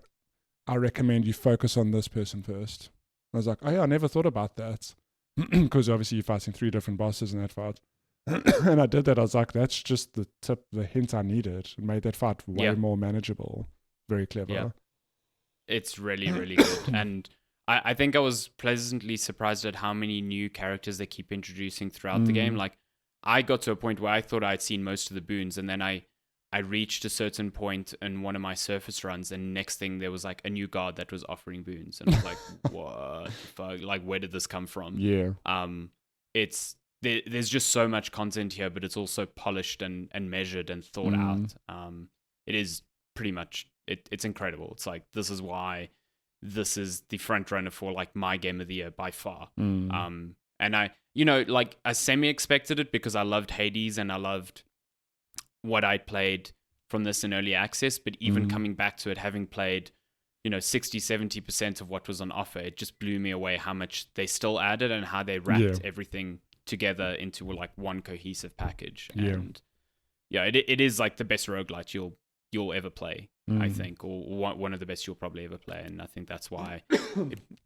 I recommend you focus on this person first. I was like, oh yeah, I never thought about that. Because obviously you're fighting 3 different bosses in that fight. And I did that. I was like, that's just the hint I needed. It made that fight way more manageable. Very clever.
Yeah. It's really, really good. And I think I was pleasantly surprised at how many new characters they keep introducing throughout the game. Like, I got to a point where I thought I'd seen most of the boons, and then I reached a certain point in one of my surface runs, and next thing there was like a new guard that was offering boons, and I was like, what the fuck? Like, where did this come from?
Yeah.
There's just so much content here, but it's also polished and measured and thought out. It is pretty much, it's incredible. It's like, this is why this is the front runner for like my game of the year by far. And I semi-expected it because I loved Hades and I loved what I'd played from this in early access. But even coming back to it, having played, 60-70% of what was on offer, it just blew me away how much they still added and how they wrapped everything together into like one cohesive package. And it is like the best roguelite you'll ever play, I think, or one of the best you'll probably ever play. And I think that's why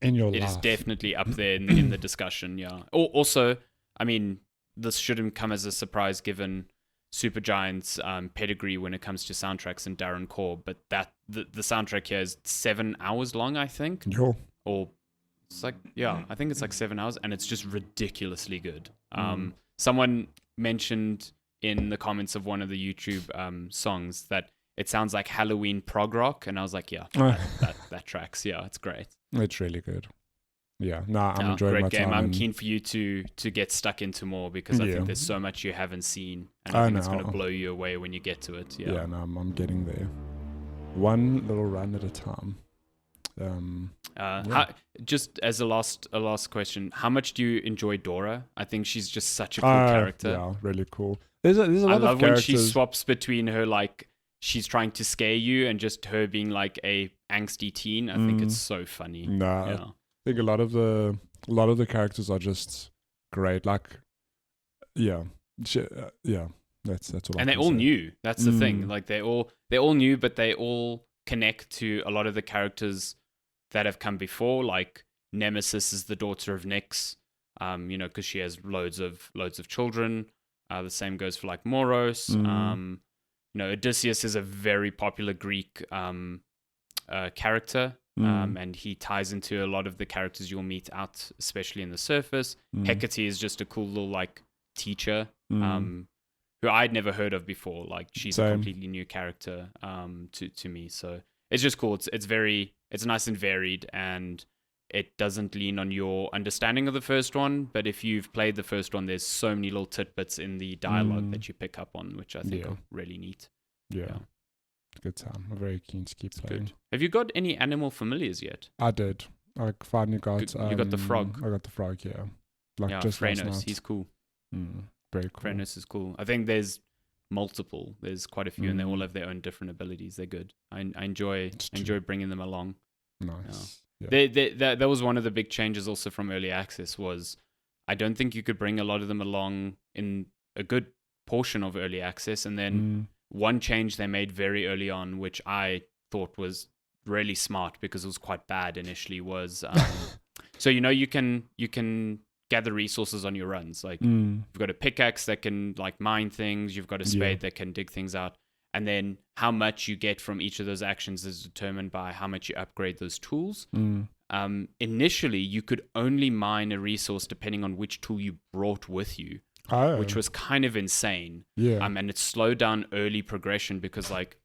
it is definitely up there in the discussion. Yeah. Also, I mean, this shouldn't come as a surprise given Supergiant's pedigree when it comes to soundtracks and Darren Core, but the soundtrack here is 7 hours long, I think. Or it's like, I think it's like 7 hours, and it's just ridiculously good. Someone mentioned in the comments of one of the YouTube songs that it sounds like Halloween prog rock, and I was like, that tracks. Yeah, it's great.
It's really good. Yeah, I'm enjoying
great
my
game.
time.
I'm keen for you to get stuck into more because I think there's so much you haven't seen, and I think it's going to blow you away when you get to it. Yeah,
no, I'm getting there. One little run at a time.
Just as a last question, how much do you enjoy Dora? I think she's just such a cool character.
Yeah, really cool. There's a lot
I
of
love
characters.
when she swaps between her, like, she's trying to scare you and just her being like a angsty teen. I think it's so funny.
I think a lot of the characters are just great. Like, that's all.
And they're all new. That's the thing. Like they're all new, but they all connect to a lot of the characters that have come before. Like Nemesis is the daughter of Nyx, because she has loads of children. The same goes for like Moros. Odysseus is a very popular Greek character, and he ties into a lot of the characters you'll meet out, especially in the surface. Hecate is just a cool little like teacher, who I'd never heard of before. Like she's a completely new character to me. So it's just cool. It's nice and varied, and it doesn't lean on your understanding of the first one. But if you've played the first one, there's so many little tidbits in the dialogue that you pick up on, which I think are really neat.
Yeah. Good time. I'm very keen to keep playing.
Good. Have you got any animal familiars yet?
I did. I finally got.
You got the frog.
I got the frog. Yeah. Like just
Phranos. He's cool.
Very cool.
Phranos is cool. I think there's multiple. There's quite a few, and they all have their own different abilities. They're good. I enjoy bringing them along.
Nice.
Yeah. That was one of the big changes also from early access. Was I don't think you could bring a lot of them along in a good portion of early access, and then one change they made very early on, which I thought was really smart because it was quite bad initially, was so you can gather resources on your runs. Like you've got a pickaxe that can like mine things, you've got a spade that can dig things out, and then how much you get from each of those actions is determined by how much you upgrade those tools. Initially you could only mine a resource depending on which tool you brought with you. Which was kind of insane. And it slowed down early progression because like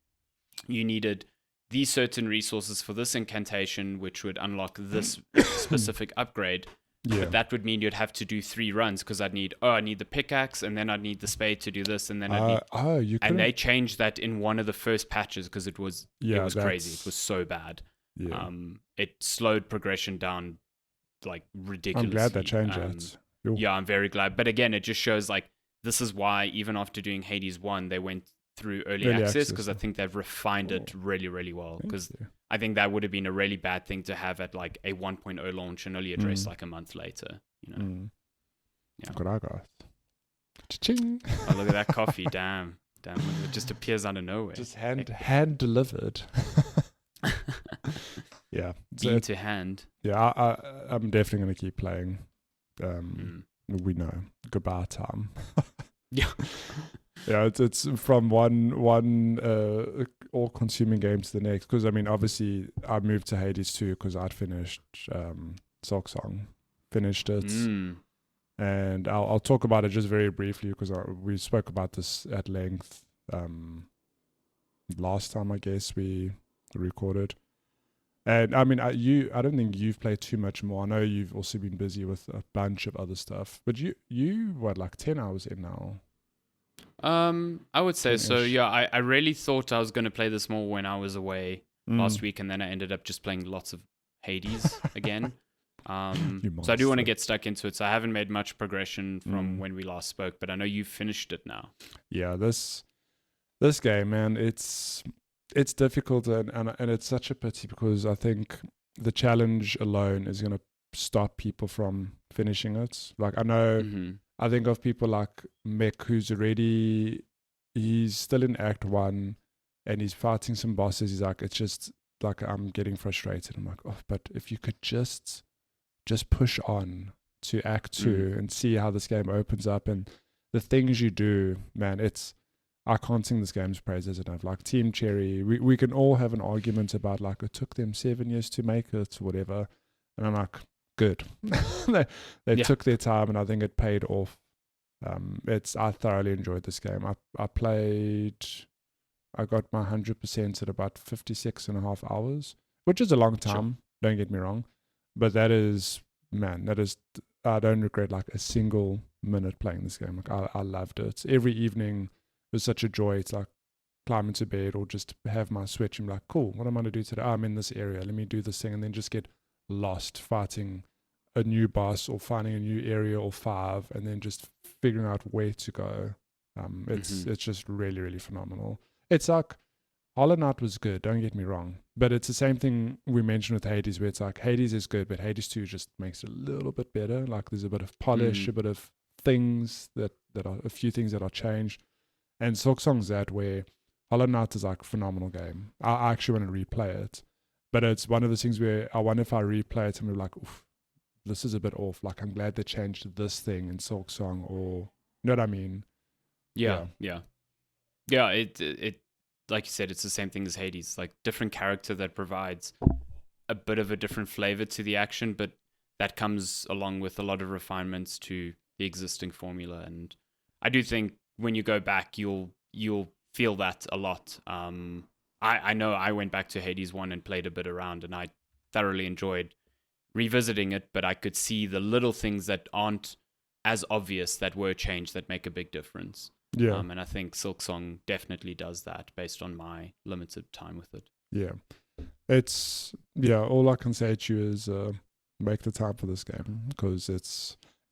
you needed these certain resources for this incantation, which would unlock this specific upgrade. But that would mean you'd have to do 3 runs because I need the pickaxe, and then I'd need the spade to do this, and then I'd need... and they changed that in one of the first patches because it was crazy. It was so bad. It slowed progression down like ridiculously.
I'm glad they changed it.
Yeah, I'm very glad. But again, it just shows like this is why even after doing Hades 1, they went through early access because I think they've refined it really, really well. Because I think that would have been a really bad thing to have at like a 1.0 launch and only address like a month later.
What I got. Cha-ching.
Oh, look at that coffee. Damn. It just appears out of nowhere.
Just hand delivered.
Bean to hand.
Yeah, I'm definitely going to keep playing. We know goodbye time. It's from one all-consuming game to the next. Because I mean, obviously, I moved to Hades 2 because I'd finished Silksong, finished it, and I'll talk about it just very briefly because we spoke about this at length last time I guess we recorded. And I mean, I don't think you've played too much more. I know you've also been busy with a bunch of other stuff. But you what, like 10 hours in now?
I would say so. Yeah, I really thought I was going to play this more when I was away last week, and then I ended up just playing lots of Hades again. So I do want to get stuck into it. So I haven't made much progression from when we last spoke, but I know you've finished it now. Yeah,
this game, man, it's difficult and it's such a pity because I think the challenge alone is going to stop people from finishing it. Like I know, I think of people like Mick, he's still in Act 1 and he's fighting some bosses. He's like, it's just like, I'm getting frustrated. I'm like, but if you could just push on to Act 2 and see how this game opens up and the things you do, man, I can't sing this game's praises enough. Like Team Cherry, we can all have an argument about like it took them 7 years to make it or whatever. And I'm like, good. they took their time and I think it paid off. I thoroughly enjoyed this game. I got my 100% at about 56.5 hours, which is a long time. Don't get me wrong. But that is man, I don't regret like a single minute playing this game. Like I loved it. Every evening was such a joy. It's like climb into bed or just have my Switch and be like, cool, what am I going to do today? I'm in this area. Let me do this thing. And then just get lost fighting a new boss or finding a new area or 5 and then just figuring out where to go. It's just really, really phenomenal. It's like Hollow Knight was good, don't get me wrong. But it's the same thing we mentioned with Hades, where it's like Hades is good, but Hades 2 just makes it a little bit better. Like there's a bit of polish, a bit of things that are a few things that are changed. And Silksong's that where Hollow Knight is like a phenomenal game. I actually want to replay it. But it's one of those things where I wonder if I replay it and be like, oof, this is a bit off. Like I'm glad they changed this thing in Silksong, or you know what I mean?
Yeah. It like you said, it's the same thing as Hades. Like different character that provides a bit of a different flavor to the action, but that comes along with a lot of refinements to the existing formula. And I do think when you go back, you'll feel that a lot. I know I went back to Hades 1 and played a bit around, and I thoroughly enjoyed revisiting it, but I could see the little things that aren't as obvious that were changed that make a big difference.
Yeah.
And I think Silksong definitely does that based on my limited time with it.
Yeah. All I can say to you is make the time for this game, because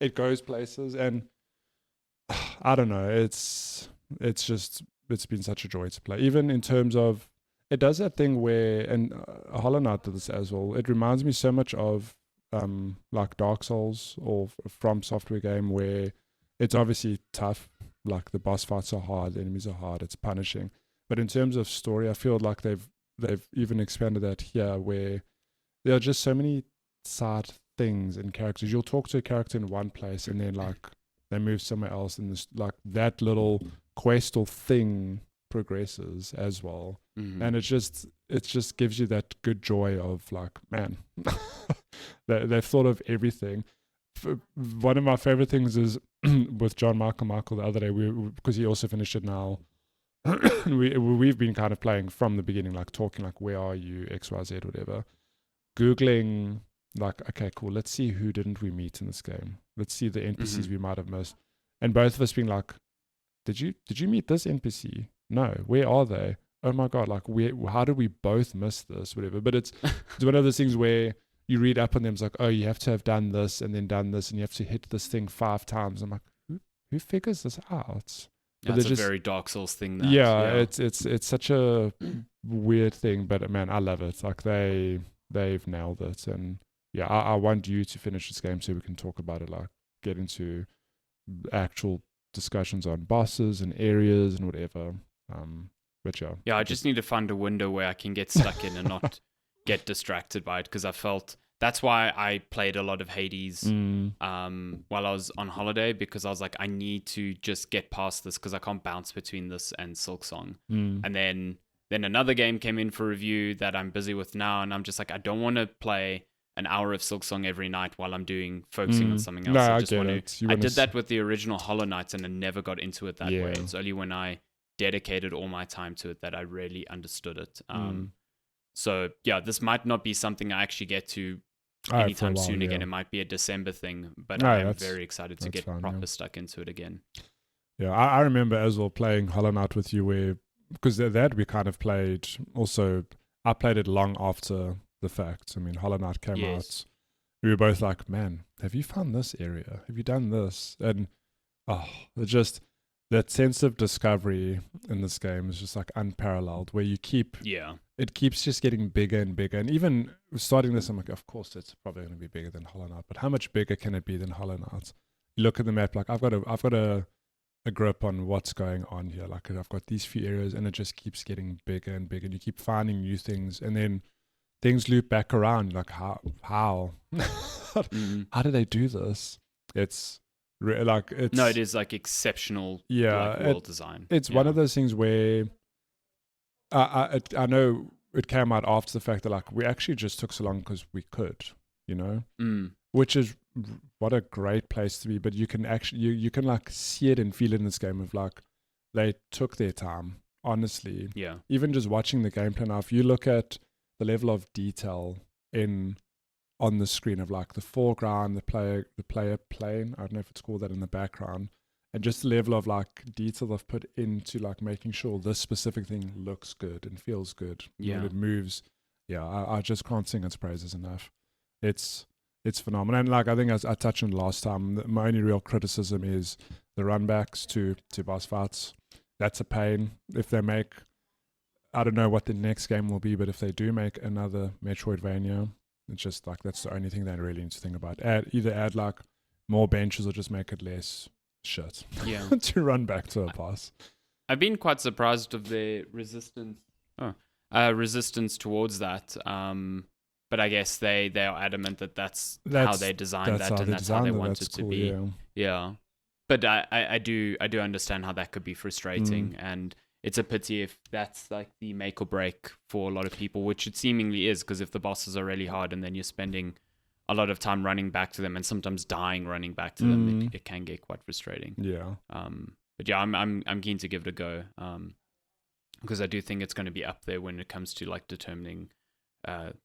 it goes places, and I don't know, it's been such a joy to play. Even in terms of, it does that thing where, and Hollow Knight did this as well, it reminds me so much of like Dark Souls or From Software game, where it's obviously tough, like the boss fights are hard, the enemies are hard, it's punishing. But in terms of story, I feel like they've even expanded that here, where there are just so many side things and characters. You'll talk to a character in one place and then like they move somewhere else, and this like that little quest or thing progresses as well. And it just gives you that good joy of like, man, they've thought of everything. One of my favorite things is with John Michael the other day, because he also finished it now. We've been kind of playing from the beginning, like talking like, where are you, XYZ, whatever. Googling like, okay, cool, let's see who didn't we meet in this game. Let's see the NPCs we might have missed. And both of us being like, did you meet this NPC? No, where are they? Oh my god, like how did we both miss this, whatever. But it's one of those things where you read up on them, it's like, oh, you have to have done this and then done this, and you have to hit this thing 5 times. I'm like, who figures this out?
But that's a very Dark Souls thing.
It's such a weird thing, but man, I love it. Like they've nailed it. And yeah, I want you to finish this game so we can talk about it, like get into actual discussions on bosses and areas and whatever. But yeah,
I just need to find a window where I can get stuck in and not get distracted by it, because I felt that's why I played a lot of Hades while I was on holiday, because I was like, I need to just get past this because I can't bounce between this and Silksong. And then another game came in for review that I'm busy with now, and I'm just like, I don't want to play an hour of Silksong every night while I'm focusing on something else.
No,
I just want to. I did that with the original Hollow Knight, and I never got into it that way. It's only when I dedicated all my time to it that I really understood it. So yeah, this might not be something I actually get to anytime soon again. It might be a December thing, but I am very excited to get proper stuck into it again.
Yeah, I remember as well playing Hollow Knight with you, where, because that we kind of played also, I played it long after the fact. I mean, Hollow Knight came out. We were both like, man, have you found this area? Have you done this? And that sense of discovery in this game is just like unparalleled, where you keep it keeps just getting bigger and bigger. And even starting this, I'm like, of course it's probably going to be bigger than Hollow Knight, but how much bigger can it be than Hollow Knight? You look at the map, like I've got a grip on what's going on here. Like I've got these few areas, and it just keeps getting bigger and bigger, and you keep finding new things, and then things loop back around. Like how how do they do this? It's
it is like exceptional world design.
It's one of those things where I know it came out after the fact that like we actually just took so long because we could, which is what a great place to be. But you can actually you can like see it and feel it in this game of like they took their time, honestly. Even just watching the gameplay now, if you look at the level of detail in on the screen of like the foreground, the player plane. I don't know if it's called that in the background, and just the level of like detail they've put into like making sure this specific thing looks good and feels good when it moves. Yeah, I just can't sing its praises enough. It's phenomenal. And like I think as I touched on last time, my only real criticism is the runbacks to boss fights. That's a pain. If they make, I don't know what the next game will be, but if they do make another Metroidvania, it's just like that's the only thing they really need to think about. Either add like more benches or just make it less shit.
Yeah.
To run back to a boss.
I've been quite surprised of their resistance towards that. But I guess they are adamant that that's how they designed that and that's how they want it to be. Yeah. But I do understand how that could be frustrating, and it's a pity if that's like the make or break for a lot of people, which it seemingly is, because if the bosses are really hard and then you're spending a lot of time running back to them and sometimes dying running back to them, it can get quite frustrating.
Yeah.
But yeah, I'm keen to give it a go, because I do think it's going to be up there when it comes to like determining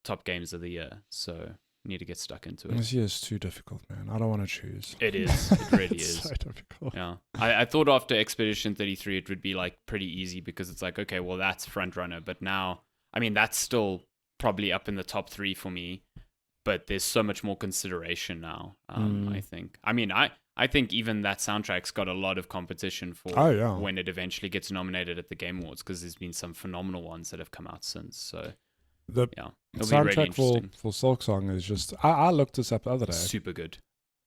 top games of the year. So need to get stuck into it.
This year is too difficult, man. I don't want to choose.
It is. It really
It's
is.
so difficult.
Yeah. I thought after Expedition 33 it would be like pretty easy, because it's like, okay, well that's front runner, but now, I mean, that's still probably up in the top 3 for me, but there's so much more consideration now. I think. I mean, I think even that soundtrack's got a lot of competition for when it eventually gets nominated at the Game Awards, because there's been some phenomenal ones that have come out since. So
the soundtrack for Silksong is just, I looked this up the other day.
Super good.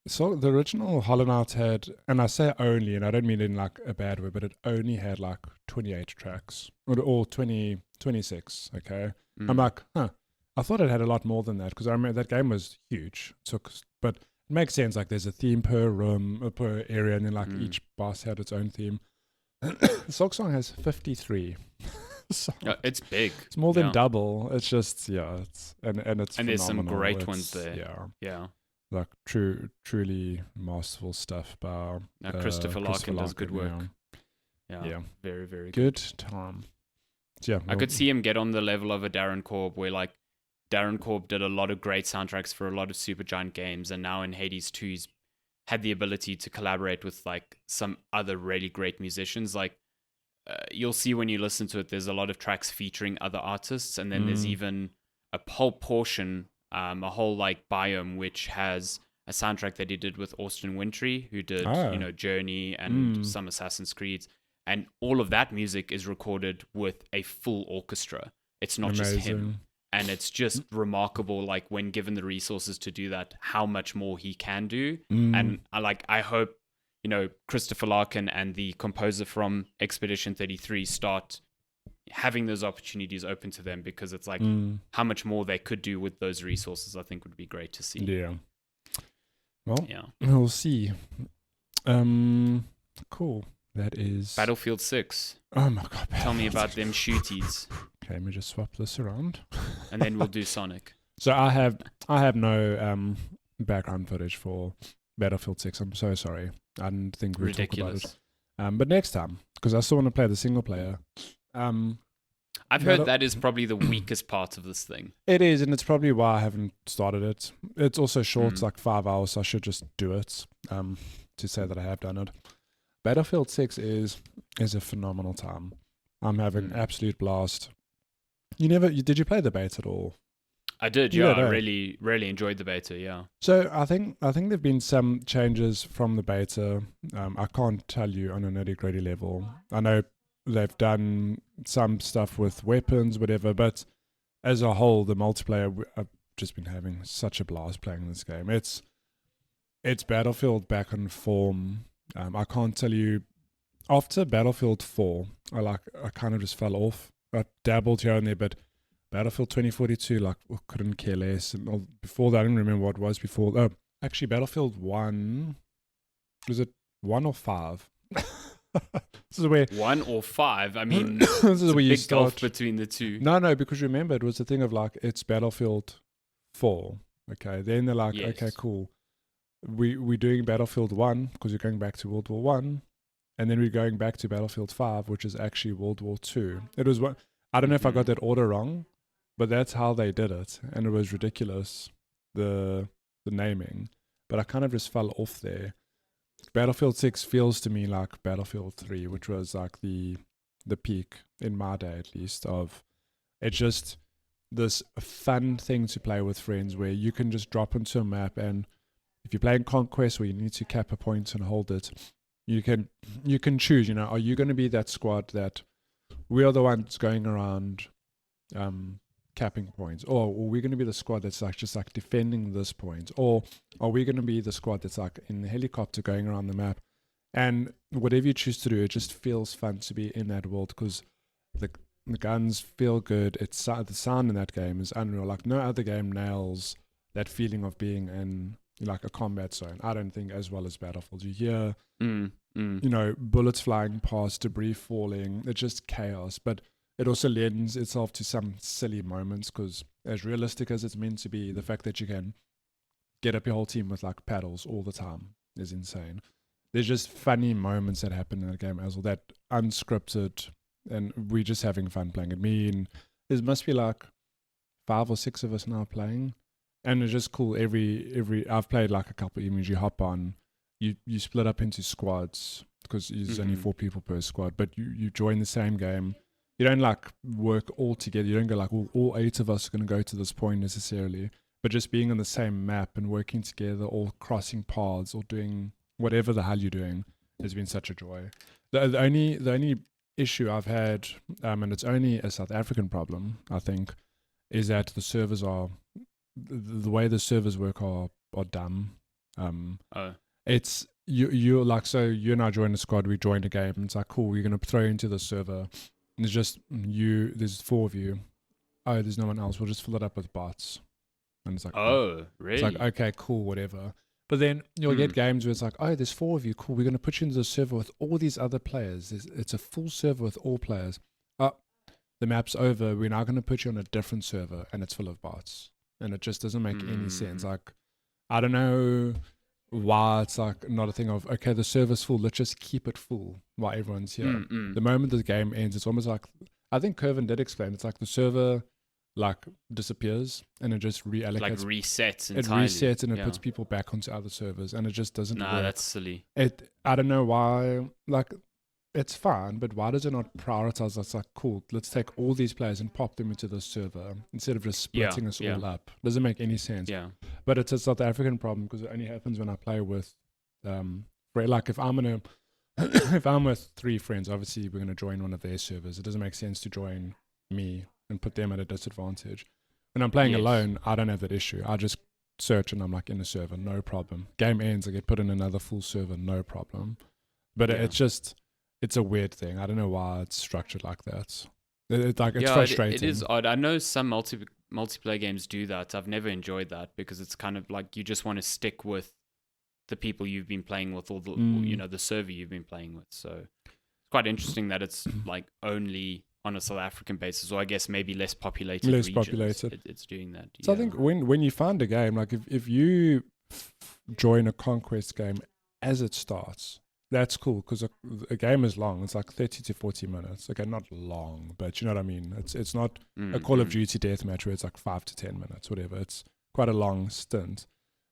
So the original Hollow Knight had, and I say only, and I don't mean it in like a bad way, but it only had like 28 tracks or 26. Okay, I'm like, I thought it had a lot more than that, because I remember that game was huge. But it makes sense. Like there's a theme per room, per area, and then like each boss had its own theme. Silksong has 53.
It's big.
It's more than double. It's just it's and
there's some great ones there. Yeah.
Like truly masterful stuff by
Christopher Larkin does good work. Yeah. Very, very
good time. Yeah,
I could see him get on the level of a Darren Korb, where like Darren Korb did a lot of great soundtracks for a lot of Supergiant games, and now in Hades 2 he's had the ability to collaborate with like some other really great musicians. Like you'll see when you listen to it, there's a lot of tracks featuring other artists, and then there's even a whole portion, a whole like biome, which has a soundtrack that he did with Austin Wintry, who did Journey and some Assassin's Creeds, and all of that music is recorded with a full orchestra. It's not just him, and it's just remarkable. Like when given the resources to do that, how much more he can do, and I hope, you know, Christopher Larkin and the composer from Expedition 33 start having those opportunities open to them, because it's like how much more they could do with those resources, I think would be great to see.
Yeah. Well, we'll see. Cool. That is
Battlefield 6.
Oh my god.
Tell me about them shooties.
Okay, let me just swap this around.
And then we'll do Sonic.
So I have no background footage for Battlefield 6. I'm so sorry. I didn't think we'd talk about it. But next time, because I still want to play the single player.
I've heard that is probably the weakest part of this thing.
It is, and it's probably why I haven't started it. It's also short, it's like 5 hours, so I should just do it to say that I have done it. Battlefield 6 is a phenomenal time. I'm having an absolute blast. Did you play the beta at all?
I did, yeah. I really, really enjoyed the beta, yeah.
So I think there've been some changes from the beta. I can't tell you on a nitty-gritty level. I know they've done some stuff with weapons, whatever, but as a whole, the multiplayer, I've just been having such a blast playing this game. It's Battlefield back in form. I can't tell you. After Battlefield 4, I kind of just fell off. I dabbled here and there, but Battlefield 2042, couldn't care less. And before that, I don't remember what it was before. Oh, actually, Battlefield 1, was it 1 or 5? This is where
1 or 5. I mean,
this is where you start
gulf between the two.
No, because remember, it was the thing of it's Battlefield 4. Okay, then they're like, okay, cool. We're doing Battlefield 1 because you're going back to World War 1, and then we're going back to Battlefield 5, which is actually World War 2. It was I don't know if I got that order wrong, but that's how they did it, and it was ridiculous. the naming, but I kind of just fell off there. Battlefield 6 feels to me like Battlefield 3, which was like the peak in my day, at least, of it's just this fun thing to play with friends where you can just drop into a map, and if you're playing Conquest where you need to cap a point and hold it, you can choose, are you going to be that squad that we are the ones going around capping points, or are we going to be the squad that's like just like defending this point, or are we going to be the squad that's like in the helicopter going around the map? And whatever you choose to do, it just feels fun to be in that world because the guns feel good. It's the sound in that game is unreal. Like no other game nails that feeling of being in like a combat zone, I don't think, as well as Battlefield. You hear bullets flying past, debris falling, it's just chaos. But it also lends itself to some silly moments because as realistic as it's meant to be, the fact that you can get up your whole team with like paddles all the time is insane. There's just funny moments that happen in the game as well, that unscripted, and we're just having fun playing it. There must be like 5 or 6 of us now playing, and it's just cool. I've played like a couple of images. You hop on, you split up into squads because there's only 4 people per squad, but you join the same game. You don't like work all together. You don't go like, well, all 8 of us are going to go to this point necessarily, but just being on the same map and working together, or crossing paths, or doing whatever the hell you're doing, has been such a joy. The only issue I've had, and it's only a South African problem, I think, is that the servers are, the way the servers work are dumb. It's you like, so you and I joined a squad, we joined a game, and it's like, cool, we're gonna throw you into the server, and there's just there's 4 of you. Oh, there's no one else, we'll just fill it up with bots. And it's like,
oh, really?
It's like, okay, cool, whatever. But then you'll get games where it's like, oh, there's 4 of you, cool, we're going to put you into the server with all these other players. It's a full server with all players. Oh, the map's over, we're now going to put you on a different server, and it's full of bots. And it just doesn't make any sense. Like, I don't know why it's like not a thing of, okay, the server's full, let's just keep it full while everyone's here. The moment the game ends, it's almost like, I think Kervin did explain, it's like the server like disappears and it just reallocates,
like resets entirely.
It resets and it puts people back onto other servers, and it just doesn't work.
That's silly.
I don't know why. Like, it's fine, but why does it not prioritize? It's like, cool, let's take all these players and pop them into the server instead of just splitting us all up. Doesn't make any sense. But it's a South African problem because it only happens when I play with like if I'm with 3 friends, obviously we're gonna join one of their servers. It doesn't make sense to join me and put them at a disadvantage. When I'm playing alone, I don't have that issue. I just search and I'm like in a server, no problem. Game ends, I get put in another full server, no problem. But it's a weird thing. I don't know why it's structured like that. It's frustrating.
It is odd. I know some multiplayer games do that. I've never enjoyed that because it's kind of like you just want to stick with the people you've been playing with, or the server you've been playing with. So it's quite interesting that it's like only on a South African basis, or I guess maybe less populated regions. It's doing that.
So I think when you find a game, like if you join a Conquest game as it starts, that's cool because a game is long. It's like 30 to 40 minutes. Okay, not long, but you know what I mean? It's not a Call of Duty deathmatch where it's like 5 to 10 minutes, whatever. It's quite a long stint.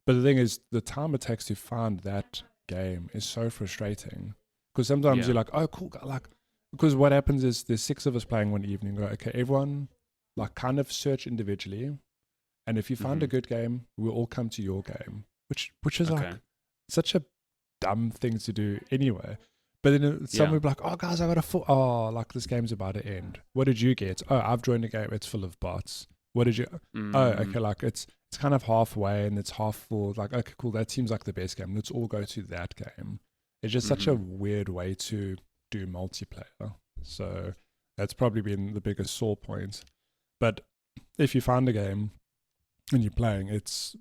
But the thing is, the time it takes to find that game is so frustrating because sometimes you're like, oh, cool, like, because what happens is there's 6 of us playing one evening. Go, okay, everyone like kind of search individually, and if you find a good game, we'll all come to your game, which is like such a dumb thing to do anyway. But then some will be like, oh guys, I got a like this game's about to end. What did you get? Oh, I've joined a game, it's full of bots. What did you oh, okay, like it's kind of halfway and it's half full. Like, okay, cool, that seems like the best game, let's all go to that game. It's just such a weird way to do multiplayer. So that's probably been the biggest sore point. But if you find a game and you're playing, it's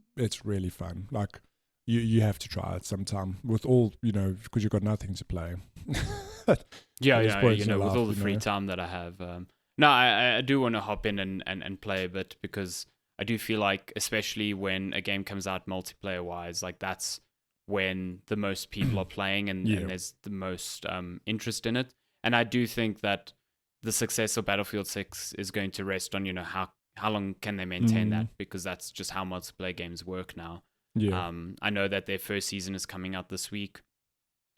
really fun. Like, you have to try it sometime with all, because you've got nothing to play.
With all the free time that I have. No, I do want to hop in and play a bit because I do feel like, especially when a game comes out multiplayer wise, like that's when the most people are playing and there's the most interest in it. And I do think that the success of Battlefield 6 is going to rest on, how how long can they maintain that? Because that's just how multiplayer games work now.
Yeah.
I know that their first season is coming out this week.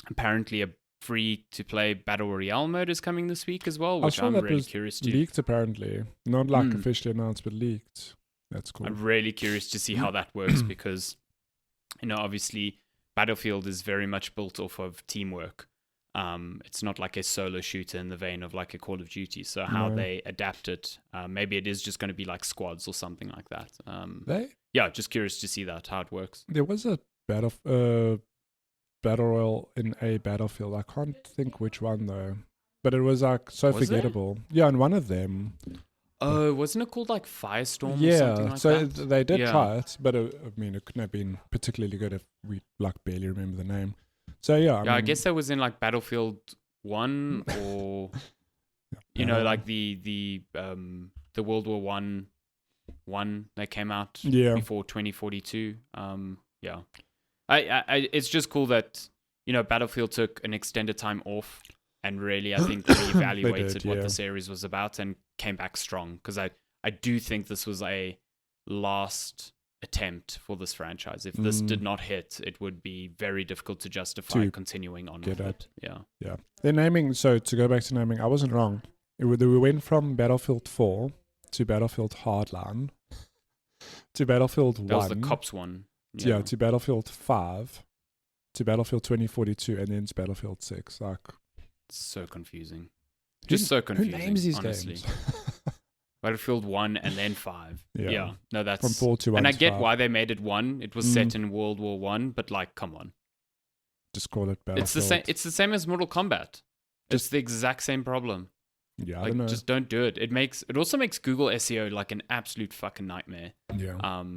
Apparently, a free-to-play Battle Royale mode is coming this week as well, which I'm really curious to.
Leaked apparently. Not like officially announced, but leaked. That's cool.
I'm really curious to see how that works because, obviously, Battlefield is very much built off of teamwork. It's not like a solo shooter in the vein of like a Call of Duty. So how they adapt it, maybe it is just going to be like squads or something like that. Just curious to see that, how it works.
There was a battle royale in a Battlefield. I can't think which one though, but it was like forgettable. Yeah, and one of them.
Oh, wasn't it called like Firestorm or something like that?
So they did try it, but it couldn't have been particularly good if we like barely remember the name. So I
guess that was in like Battlefield 1 or like the World War one that came out before 2042. It's just cool that Battlefield took an extended time off and really I think reevaluated what the series was about and came back strong, because I do think this was a last attempt for this franchise. If this did not hit, it would be very difficult to justify continuing on with it. Yeah.
They're naming, so to go back to naming, I wasn't wrong. We went from Battlefield 4 to Battlefield Hardline to Battlefield 1.
That was the Cops one.
Yeah, to Battlefield 5 to Battlefield 2042 and then to Battlefield 6. Like,
so confusing. Just so confusing.
Who names these
honestly.
games?
Battlefield 1 and then 5. Yeah. No, that's...
From 4 to 1
And I get
5.
why they made it 1. It was set in World War 1, but like, come on.
Just call it Battlefield.
It's the same as Mortal Kombat. It's the exact same problem.
Yeah,
I don't know. Just don't do it. It also makes Google SEO like an absolute fucking nightmare.
Yeah.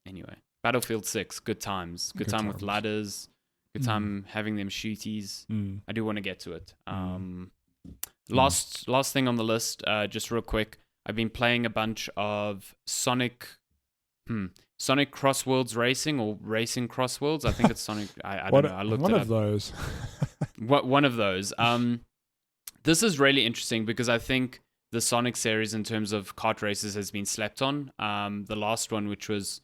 Anyway, Battlefield 6, good times. Good time with ladders. Good time having them shooties. I do want to get to it. Last thing on the list, just real quick. I've been playing a bunch of Sonic Crossworlds Racing or Racing Crossworlds. I think it's Sonic. I don't know. I looked
one
it
of
up.
those.
One of those. This is really interesting because I think the Sonic series in terms of kart races has been slept on. The last one, which was,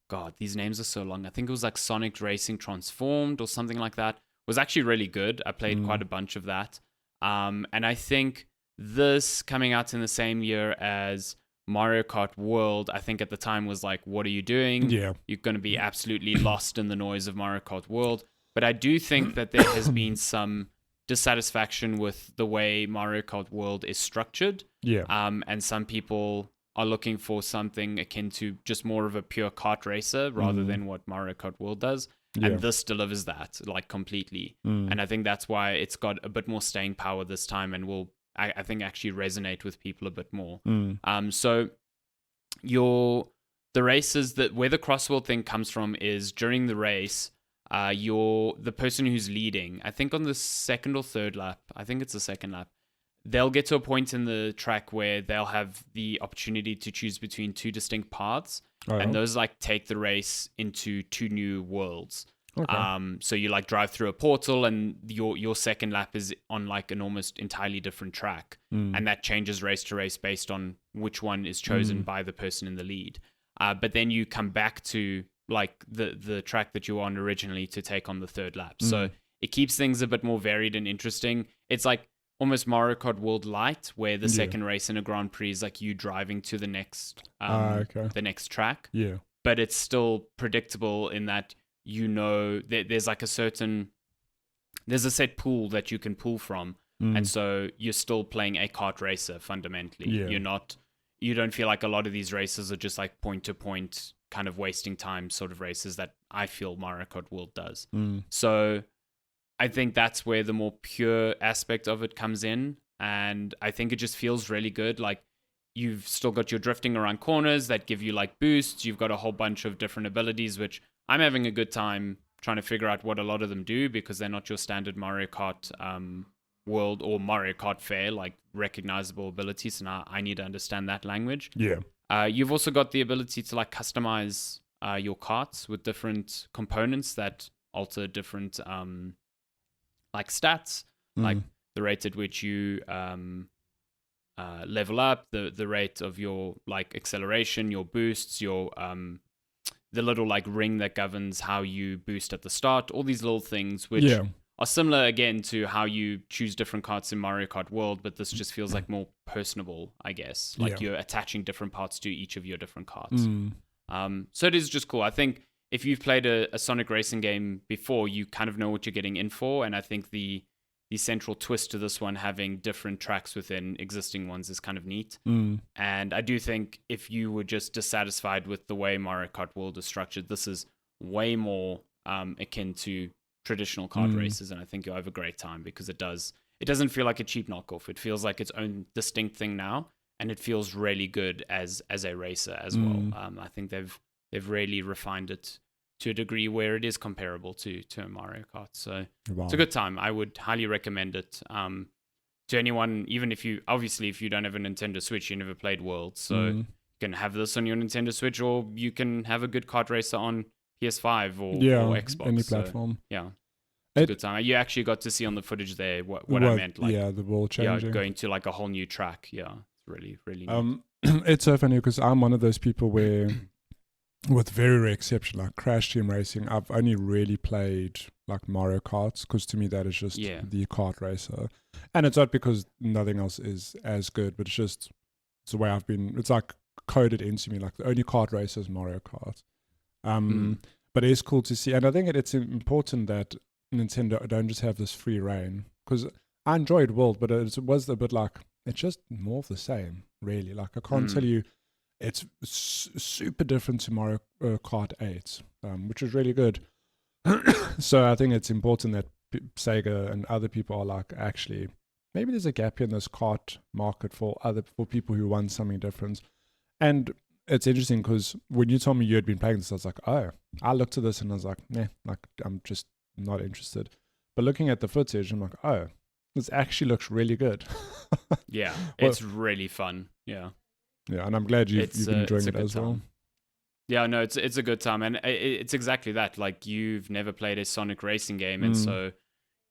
God, these names are so long. I think it was like Sonic Racing Transformed or something like that. Was actually really good. I played quite a bunch of that. And I think this coming out in the same year as Mario Kart World, I think at the time was like, what are you doing?
Yeah.
You're going to be absolutely lost in the noise of Mario Kart World. But I do think that there has been some dissatisfaction with the way Mario Kart World is structured.
Yeah.
And some people are looking for something akin to just more of a pure kart racer rather than what Mario Kart World does.
Yeah.
And this delivers that like completely. And I think that's why it's got a bit more staying power this time and will, I think, actually resonate with people a bit more. So the races where the Crossworld thing comes from is during the race, the person who's leading, I think on the second or third lap, I think it's the second lap, they'll get to a point in the track where they'll have the opportunity to choose between two distinct paths. And those like take the race into two new worlds. Okay. So you like drive through a portal and your second lap is on like an almost entirely different track. And that changes race to race based on which one is chosen by the person in the lead. But then you come back to like the track that you were on originally to take on the third lap. So it keeps things a bit more varied and interesting. It's like almost Mario Kart World Light, where the second race in a Grand Prix is like you driving to the next the next track.
Yeah.
But it's still predictable in that there's like there's a set pool that you can pull from. And so you're still playing a kart racer fundamentally.
Yeah.
You don't feel like a lot of these races are just like point to point kind of wasting time sort of races that I feel Mario Kart World does. So I think that's where the more pure aspect of it comes in. And I think it just feels really good. Like you've still got your drifting around corners that give you like boosts. You've got a whole bunch of different abilities, which I'm having a good time trying to figure out what a lot of them do because they're not your standard Mario Kart World or Mario Kart Fair, like recognizable abilities. So now I need to understand that language.
Yeah.
You've also got the ability to like customize your karts with different components that alter different like stats, like the rate at which you level up, the rate of your like acceleration, your boosts, your the little like ring that governs how you boost at the start, all these little things which are similar again to how you choose different karts in Mario Kart World, but this just feels like more personable, I guess. Like you're attaching different parts to each of your different karts. So it is just cool. I think if you've played a Sonic Racing game before, you kind of know what you're getting in for, and I think the central twist to this one, having different tracks within existing ones, is kind of neat. And I do think if you were just dissatisfied with the way Mario Kart World is structured, this is way more akin to traditional kart races, and I think you'll have a great time because it doesn't feel like a cheap knockoff. It feels like its own distinct thing now, and it feels really good as a racer as well. I think they've really refined it to a degree where it is comparable to Mario Kart. So it's a good time. I would highly recommend it to anyone, even if you don't have a Nintendo Switch, you never played World. So you can have this on your Nintendo Switch, or you can have a good kart racer on PS5 or Xbox.
Any platform.
So, it's a good time. You actually got to see on the footage there what I meant. Like,
the world changing.
Going to like a whole new track. Yeah, it's really, really neat.
It's so funny because I'm one of those people where, with very rare exception, like Crash Team Racing, I've only really played like Mario Karts because to me that is just the kart racer. And it's not because nothing else is as good, but it's the way it's like coded into me. Like the only kart racer is Mario Kart. But it is cool to see. And I think it's important that Nintendo don't just have this free reign, because I enjoyed World, but it was a bit like, it's just more of the same, really. Like I can't tell you, it's super different to Mario Kart 8, which is really good. So I think it's important that Sega and other people are like, actually, maybe there's a gap in this kart market for people who want something different. And it's interesting because when you told me you had been playing this, I was like, oh, I looked at this and I was like, nah, like I'm just not interested. But looking at the footage, I'm like, oh, this actually looks really good.
Yeah, it's really fun. Yeah.
Yeah, and I'm glad you've been enjoying it as well.
Yeah, no, it's a good time, and it's exactly that. Like, you've never played a Sonic Racing game, and so,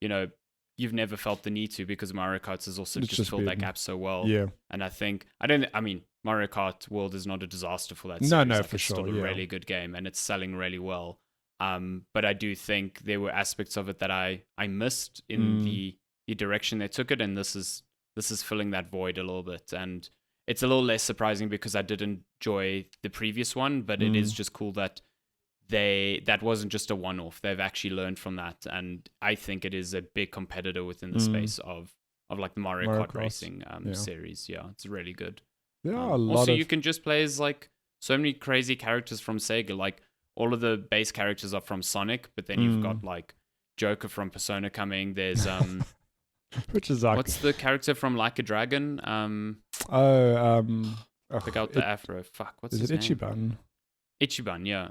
you've never felt the need to, because Mario Kart has also just filled that gap so well.
Yeah.
And I mean, Mario Kart World is not a disaster for that series.
No,
like,
for
it's
sure.
It's still a really good game, and it's selling really well. But I do think there were aspects of it that I missed in the direction they took it, and this is filling that void a little bit. And it's a little less surprising because I did enjoy the previous one, but it is just cool that that wasn't just a one-off. They've actually learned from that, and I think it is a big competitor within the space of like the Mario Kart Racing series. Yeah, it's really good.
Yeah,
also you can just play as like so many crazy characters from Sega. Like, all of the base characters are from Sonic, but then you've got like Joker from Persona coming. There's
which is like,
what's the character from Like a Dragon? Pick out the afro. Fuck, what's his name?
Is it Ichiban?
Ichiban, yeah.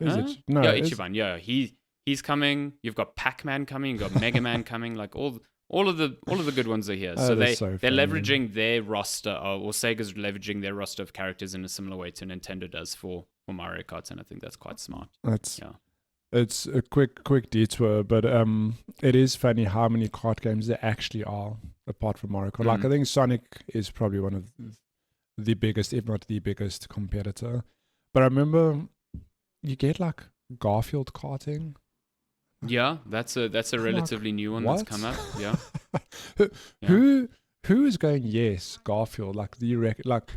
No,
yeah, Ichiban, yeah. He's coming. You've got Pac-Man coming. You've got Mega Man coming. Like all of the good ones are here. So they're leveraging their roster, or Sega's leveraging their roster of characters in a similar way to Nintendo does for Mario Kart, and I think that's quite smart.
It's a quick detour, but it is funny how many kart games there actually are apart from Mario Kart. Like, I think Sonic is probably one of the biggest, if not the biggest competitor. But I remember you get like Garfield karting.
Yeah, that's a relatively new one that's come up. Yeah.
Who is going, yes, Garfield? Like, like,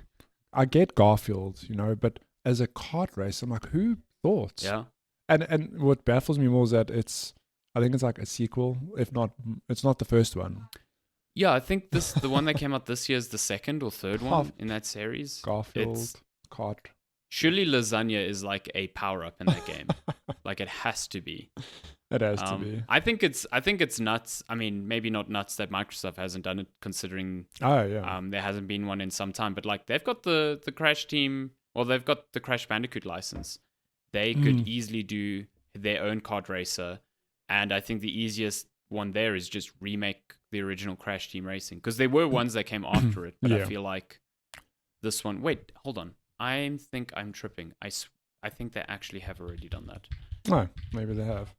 I get Garfield, but as a kart race, I'm like, who thought?
Yeah.
And what baffles me more is that I think it's like a sequel, if not, it's not the first one.
Yeah, I think the one that came out this year is the second or third one in that series.
Garfield kart.
Surely lasagna is like a power-up in that game. Like, it has to be.
It has to be.
I think it's nuts. I mean, maybe not nuts that Microsoft hasn't done it, considering there hasn't been one in some time. But like, they've got the Crash team, or they've got the Crash Bandicoot license. They could easily do their own kart racer, and I think the easiest one there is just remake the original Crash Team Racing, because there were ones that came after it, but I feel like this one. Wait, hold on. I think I'm tripping. I think they actually have already done that.
No, maybe they have.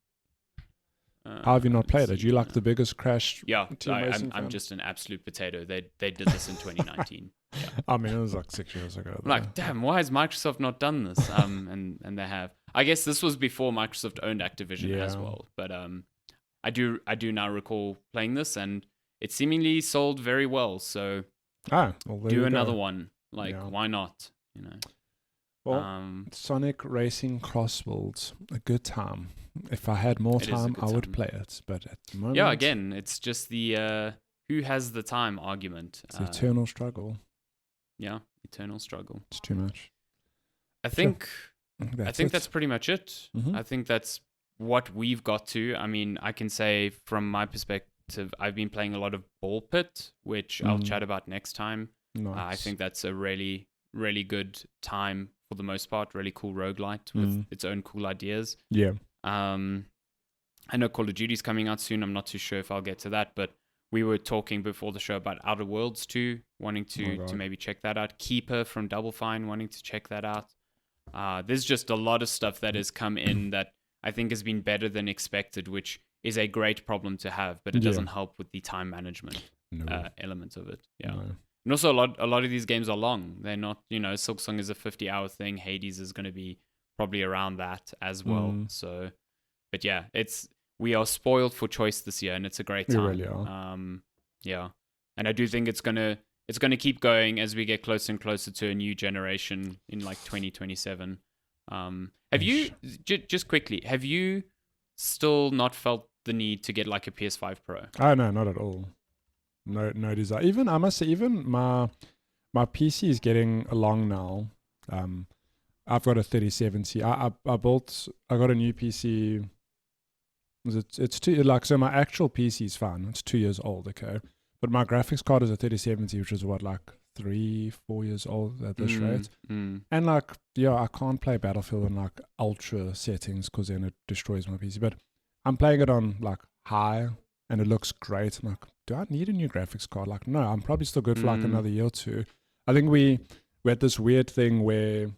How have you not played it?
see,
You like the biggest Crash?
Yeah,
team racing
I'm
fan?
just an absolute potato. They did this in 2019. Yeah.
I mean, it was like 6 years ago.
I'm like, damn, why has Microsoft not done this? And they have. I guess this was before Microsoft owned Activision as
Yeah.
well. But I do now recall playing this, and it seemingly sold very well. So
Well, there
do
you
another
go.
one. Like,
Yeah.
why not?
Well, Sonic Racing Crossworlds, a good time. If I had more
It is a
time,
good
I would
time.
play it. But at the moment,
yeah, again, it's just the who has the time argument.
it's the eternal struggle.
Yeah, eternal struggle.
It's too much.
I think
That's
that's pretty much it.
Mhm.
I think that's what we've got to. I mean, I can say from my perspective, I've been playing a lot of Ball Pit, which I'll chat about next time.
Nice.
I think that's a really, really good time for the most part. Really cool roguelite with its own cool ideas.
Yeah.
I know Call of Duty's coming out soon. I'm not too sure if I'll get to that, but we were talking before the show about Outer Worlds 2, wanting to maybe check that out. Keeper from Double Fine, wanting to check that out. There's just a lot of stuff that has come in that I think has been better than expected, which is a great problem to have, but it doesn't help with the time management element of it. Yeah.
No.
And also, a lot of these games are long. They're not, Silksong is a 50-hour thing. Hades is going to be probably around that as well. So, but yeah, we are spoiled for choice this year, and it's a great time.
We really are.
Yeah, and I do think it's gonna keep going as we get closer and closer to a new generation in like 2027. Have you just quickly? Have you still not felt the need to get like a PS5 Pro?
Oh no, not at all. No desire. Even I must say, even my PC is getting along now. I've got a 3070. I got a new PC. It's too like so my actual PC is fine. It's 2 years old, okay. But my graphics card is a 3070, which is what, like 3-4 years old at this rate. And like, yeah, I can't play Battlefield in like ultra settings because then it destroys my PC. But I'm playing it on like high and it looks great. I'm like, do I need a new graphics card? Like, no, I'm probably still good for like another year or two. I think we had this weird thing where,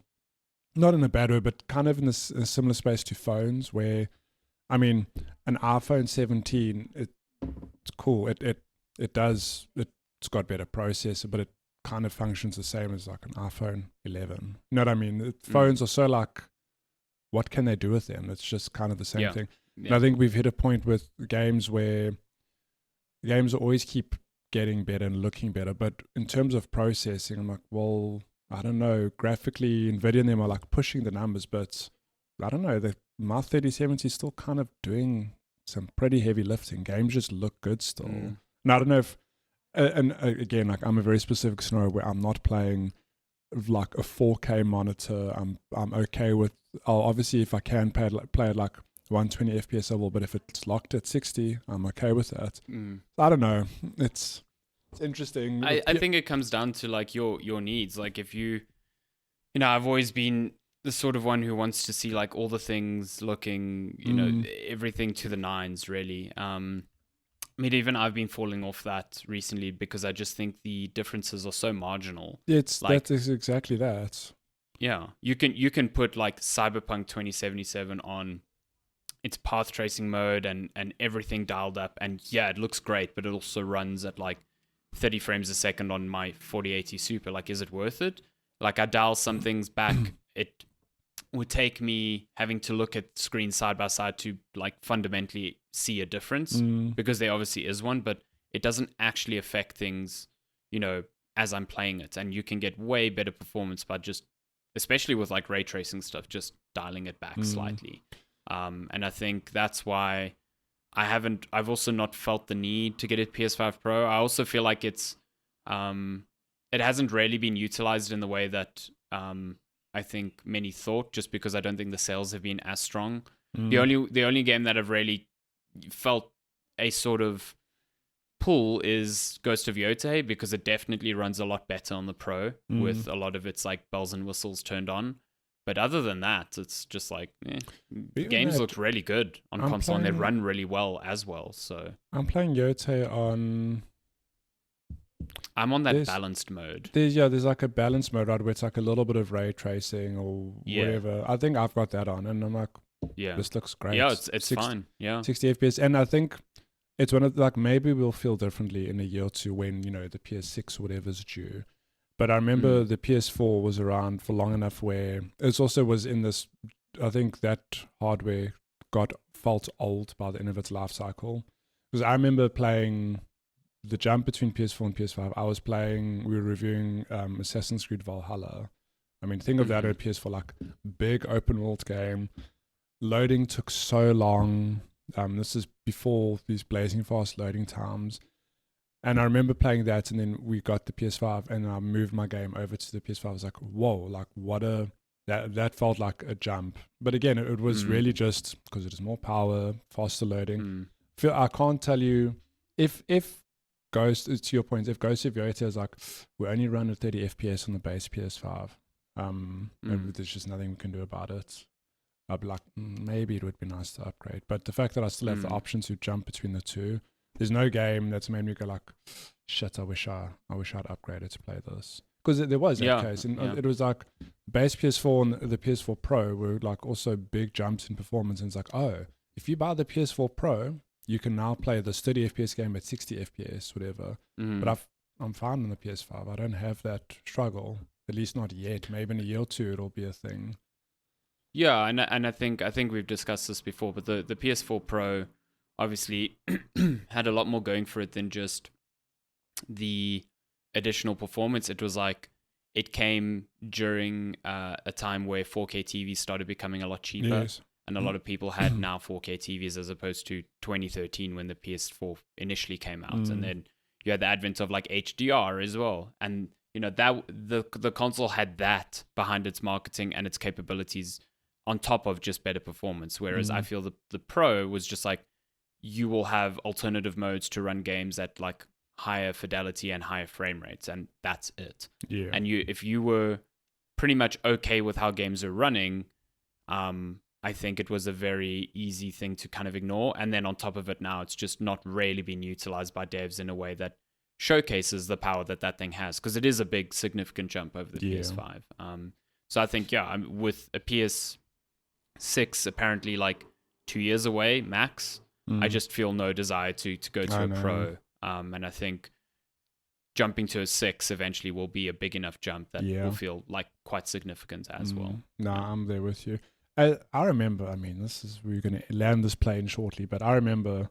not in a bad way, but kind of in a similar space to phones where, I mean, an iPhone 17, it's cool. It's got better processor, but it kind of functions the same as like an iPhone 11. You know what I mean? Phones are so like, what can they do with them? It's just kind of the same thing.
Yeah.
And I think we've hit a point with games where games always keep getting better and looking better. But in terms of processing, I'm like, well, I don't know. Graphically, NVIDIA and them are like pushing the numbers, but I don't know. My 3070 is still kind of doing some pretty heavy lifting. Games just look good still. And I don't know if, and again, like I'm a very specific scenario where I'm not playing like a 4K monitor. I'm okay with, obviously if I can play at like 120 FPS level, but if it's locked at 60, I'm okay with that. I don't know. It's interesting.
I think it comes down to like your needs. Like if I've always been the sort of one who wants to see like all the things looking, everything to the nines really. I mean, even I've been falling off that recently because I just think the differences are so marginal.
That is exactly that.
Yeah, you can put like Cyberpunk 2077 on its path tracing mode and everything dialed up, and yeah, it looks great, but it also runs at like 30 frames a second on my 4080 Super. Like, is it worth it? Like, I dial some things back, it would take me having to look at screens side by side to like fundamentally see a difference, because there obviously is one, but it doesn't actually affect things, as I'm playing it. And you can get way better performance by just, especially with like ray tracing stuff, just dialing it back slightly. And I think that's why I've also not felt the need to get a PS5 Pro. I also feel like it hasn't really been utilized in the way that I think many thought, just because I don't think the sales have been as strong. The only game that I've really felt a sort of pull is Ghost of Yotei, because it definitely runs a lot better on the Pro with a lot of its like bells and whistles turned on. But other than that, it's just like games look really good on console, and they run really well as well. So
I'm playing Yōtei on.
I'm on that balanced mode.
There's like a balanced mode, right, where it's like a little bit of ray tracing or whatever. I think I've got that on, and I'm like,
Yeah.
This looks great.
Yeah, it's fine. Yeah.
60 FPS. And I think it's one of, like, maybe we'll feel differently in a year or two when, the PS6 or whatever's due. But I remember the PS4 was around for long enough where it also was in this, I think that hardware felt old by the end of its life cycle. Because I remember playing the jump between PS4 and PS5. We were reviewing Assassin's Creed Valhalla. I mean, think of that at PS4, like big open world game. Loading took so long. This is before these blazing fast loading times. And I remember playing that, and then we got the PS5, and I moved my game over to the PS5. I was like, whoa, like that felt like a jump. But again, it was really just because it is more power, faster loading. I can't tell you if Ghost, to your point, if Ghost of Yotei is like, we only run at 30 FPS on the base PS5, and there's just nothing we can do about it. I'd be like, maybe it would be nice to upgrade. But the fact that I still have the option to jump between the two, there's no game that's made me go like, shit, I wish I'd upgraded to play this. Because there was that case. And it was like base PS4 and the PS4 Pro were like also big jumps in performance. And it's like, oh, if you buy the PS4 Pro, you can now play this 30 FPS game at 60 FPS, whatever. But I'm fine on the PS5. I don't have that struggle, at least not yet. Maybe in a year or two it'll be a thing.
Yeah, and I think we've discussed this before, but the PS4 Pro obviously had a lot more going for it than just the additional performance. It was like it came during a time where 4K TVs started becoming a lot cheaper, and a lot of people had now 4K TVs as opposed to 2013 when the PS4 initially came out, and then you had the advent of like HDR as well, and that the console had that behind its marketing and its capabilities on top of just better performance. Whereas I feel the Pro was just like, you will have alternative modes to run games at like higher fidelity and higher frame rates, and that's it. Yeah. And if you were pretty much okay with how games are running, I think it was a very easy thing to kind of ignore. And then on top of it now, it's just not really being utilized by devs in a way that showcases the power that thing has, because it is a big significant jump over the PS5. So I think, with a PS6 apparently like 2 years away max, I just feel no desire to go to a Pro. And I think jumping to a 6 eventually will be a big enough jump that will feel like quite significant as well.
No, I'm there with you. I remember, we're going to land this plane shortly, but I remember,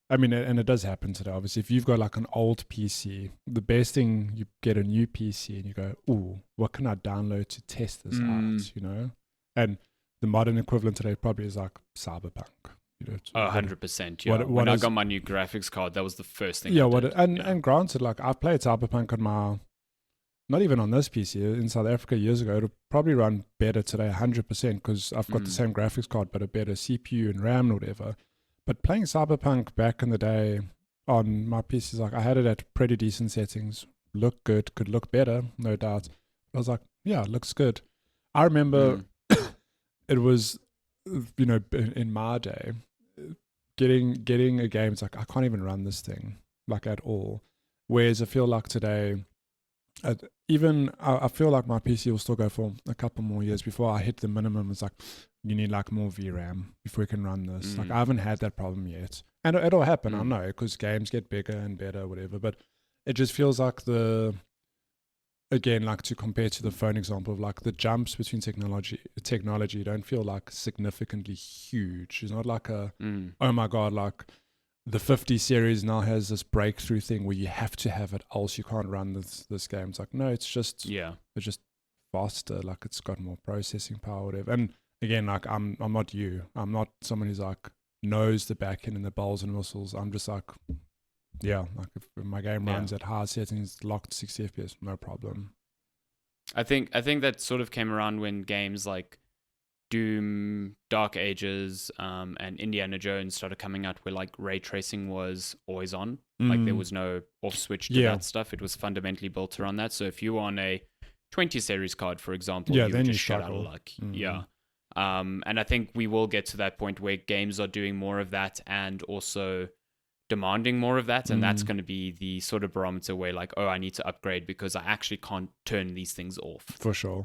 and it does happen today, obviously, if you've got like an old PC, the best thing, you get a new PC and you go, ooh, what can I download to test this out, And the modern equivalent today probably is like Cyberpunk.
100%. Yeah. When I got my new graphics card, that was the first thing.
And granted, like I've played Cyberpunk on my, not even on this PC in South Africa years ago. It'll probably run better today, 100%, because I've got the same graphics card but a better CPU and RAM or whatever. But playing Cyberpunk back in the day on my PCs, like I had it at pretty decent settings, looked good, could look better, no doubt. I was like, yeah, it looks good. I remember it was, in my day, getting a game, it's like, I can't even run this thing, like at all. Whereas I feel like today, I feel like my PC will still go for a couple more years before I hit the minimum. It's like, you need like more VRAM before you can run this. Like I haven't had that problem yet. And it'll happen, I know, because games get bigger and better, whatever. But it just feels like again, like to compare to the phone example of like the jumps between technology don't feel like significantly huge. It's not like oh my God, like the 50 series now has this breakthrough thing where you have to have it, else you can't run this game. It's like, no, it's just faster. Like it's got more processing power, whatever. And again, like I'm not you. I'm not someone who's like knows the back end and the bells and whistles. I'm just like, like if my game runs at high settings, locked 60 FPS, no problem.
I think that sort of came around when games like Doom, Dark Ages, and Indiana Jones started coming out, where like ray tracing was always on. Like there was no off switch to that stuff. It was fundamentally built around that. So if you were on a 20 series card, for example, you would just shut out of luck. And I think we will get to that point where games are doing more of that and also demanding more of that, and that's going to be the sort of barometer where like, oh, I need to upgrade because I actually can't turn these things off.
For sure.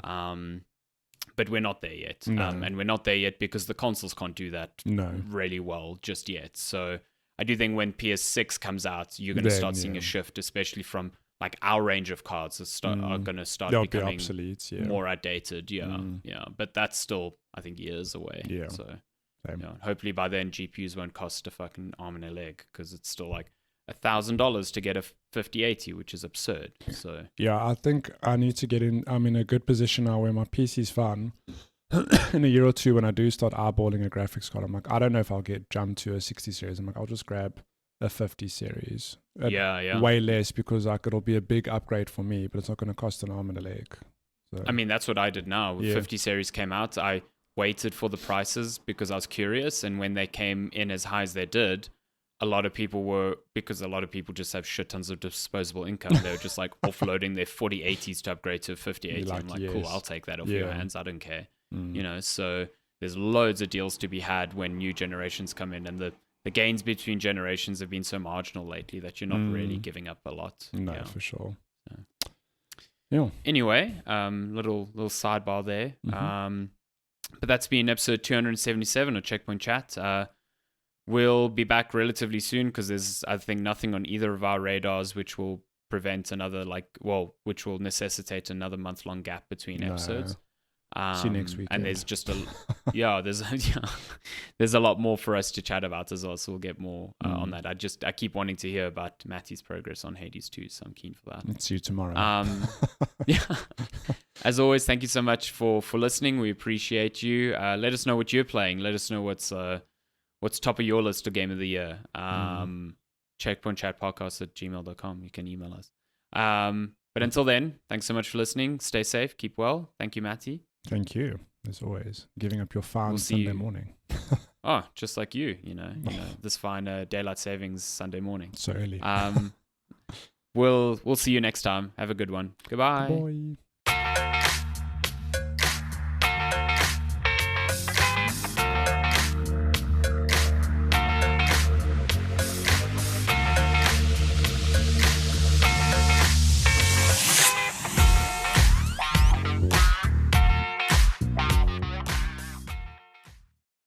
but we're not there yet.
No.
And we're not there yet because the consoles can't do that
No.
really well just yet. So I do think when PS6 comes out, you're going to start seeing a shift, especially from like our range of cards are going to start
They'll
becoming
be obsolete,
more outdated. Yeah. But that's still, I think, years away.
Yeah.
So hopefully by then GPUs won't cost a fucking arm and a leg, because it's still like $1,000 to get a 5080, which is absurd. So
yeah, I think I need to get in. I'm in a good position now where my PC's fun. In a year or two, when I do start eyeballing a graphics card, I'm like, I don't know if I'll get jumped to a 60 series. I'm like, I'll just grab a 50 series. Way less, because like it'll be a big upgrade for me, but it's not going to cost an arm and a leg. So,
I mean, that's what I did now. When 50 series came out, I waited for the prices because I was curious, and when they came in as high as they did, a lot of people just have shit tons of disposable income. They were just like offloading their 4080s to upgrade to a 5080.
Like,
I'm like, cool, I'll take that off your hands. I don't care. So there's loads of deals to be had when new generations come in, and the gains between generations have been so marginal lately that you're not really giving up a lot.
No, for sure.
Anyway, little sidebar there. But that's been episode 277 of Checkpoint Chat. We'll be back relatively soon, because there's, I think, nothing on either of our radars which will prevent which will necessitate another month-long gap between episodes.
See you next week.
And there's just there's a lot more for us to chat about as well, so we'll get more on that. I keep wanting to hear about Matty's progress on Hades 2, so I'm keen for that.
Let's see you tomorrow.
As always, thank you so much for listening. We appreciate you. Let us know what you're playing. Let us know what's top of your list of game of the year. checkpointchatpodcast@gmail.com. You can email us. But until then, thanks so much for listening. Stay safe. Keep well. Thank you, Matty.
Thank you, as always. Giving up your fine Sunday morning.
Oh, just like you know, this fine daylight savings Sunday morning.
So early.
We'll see you next time. Have a good one. Goodbye.
Bye.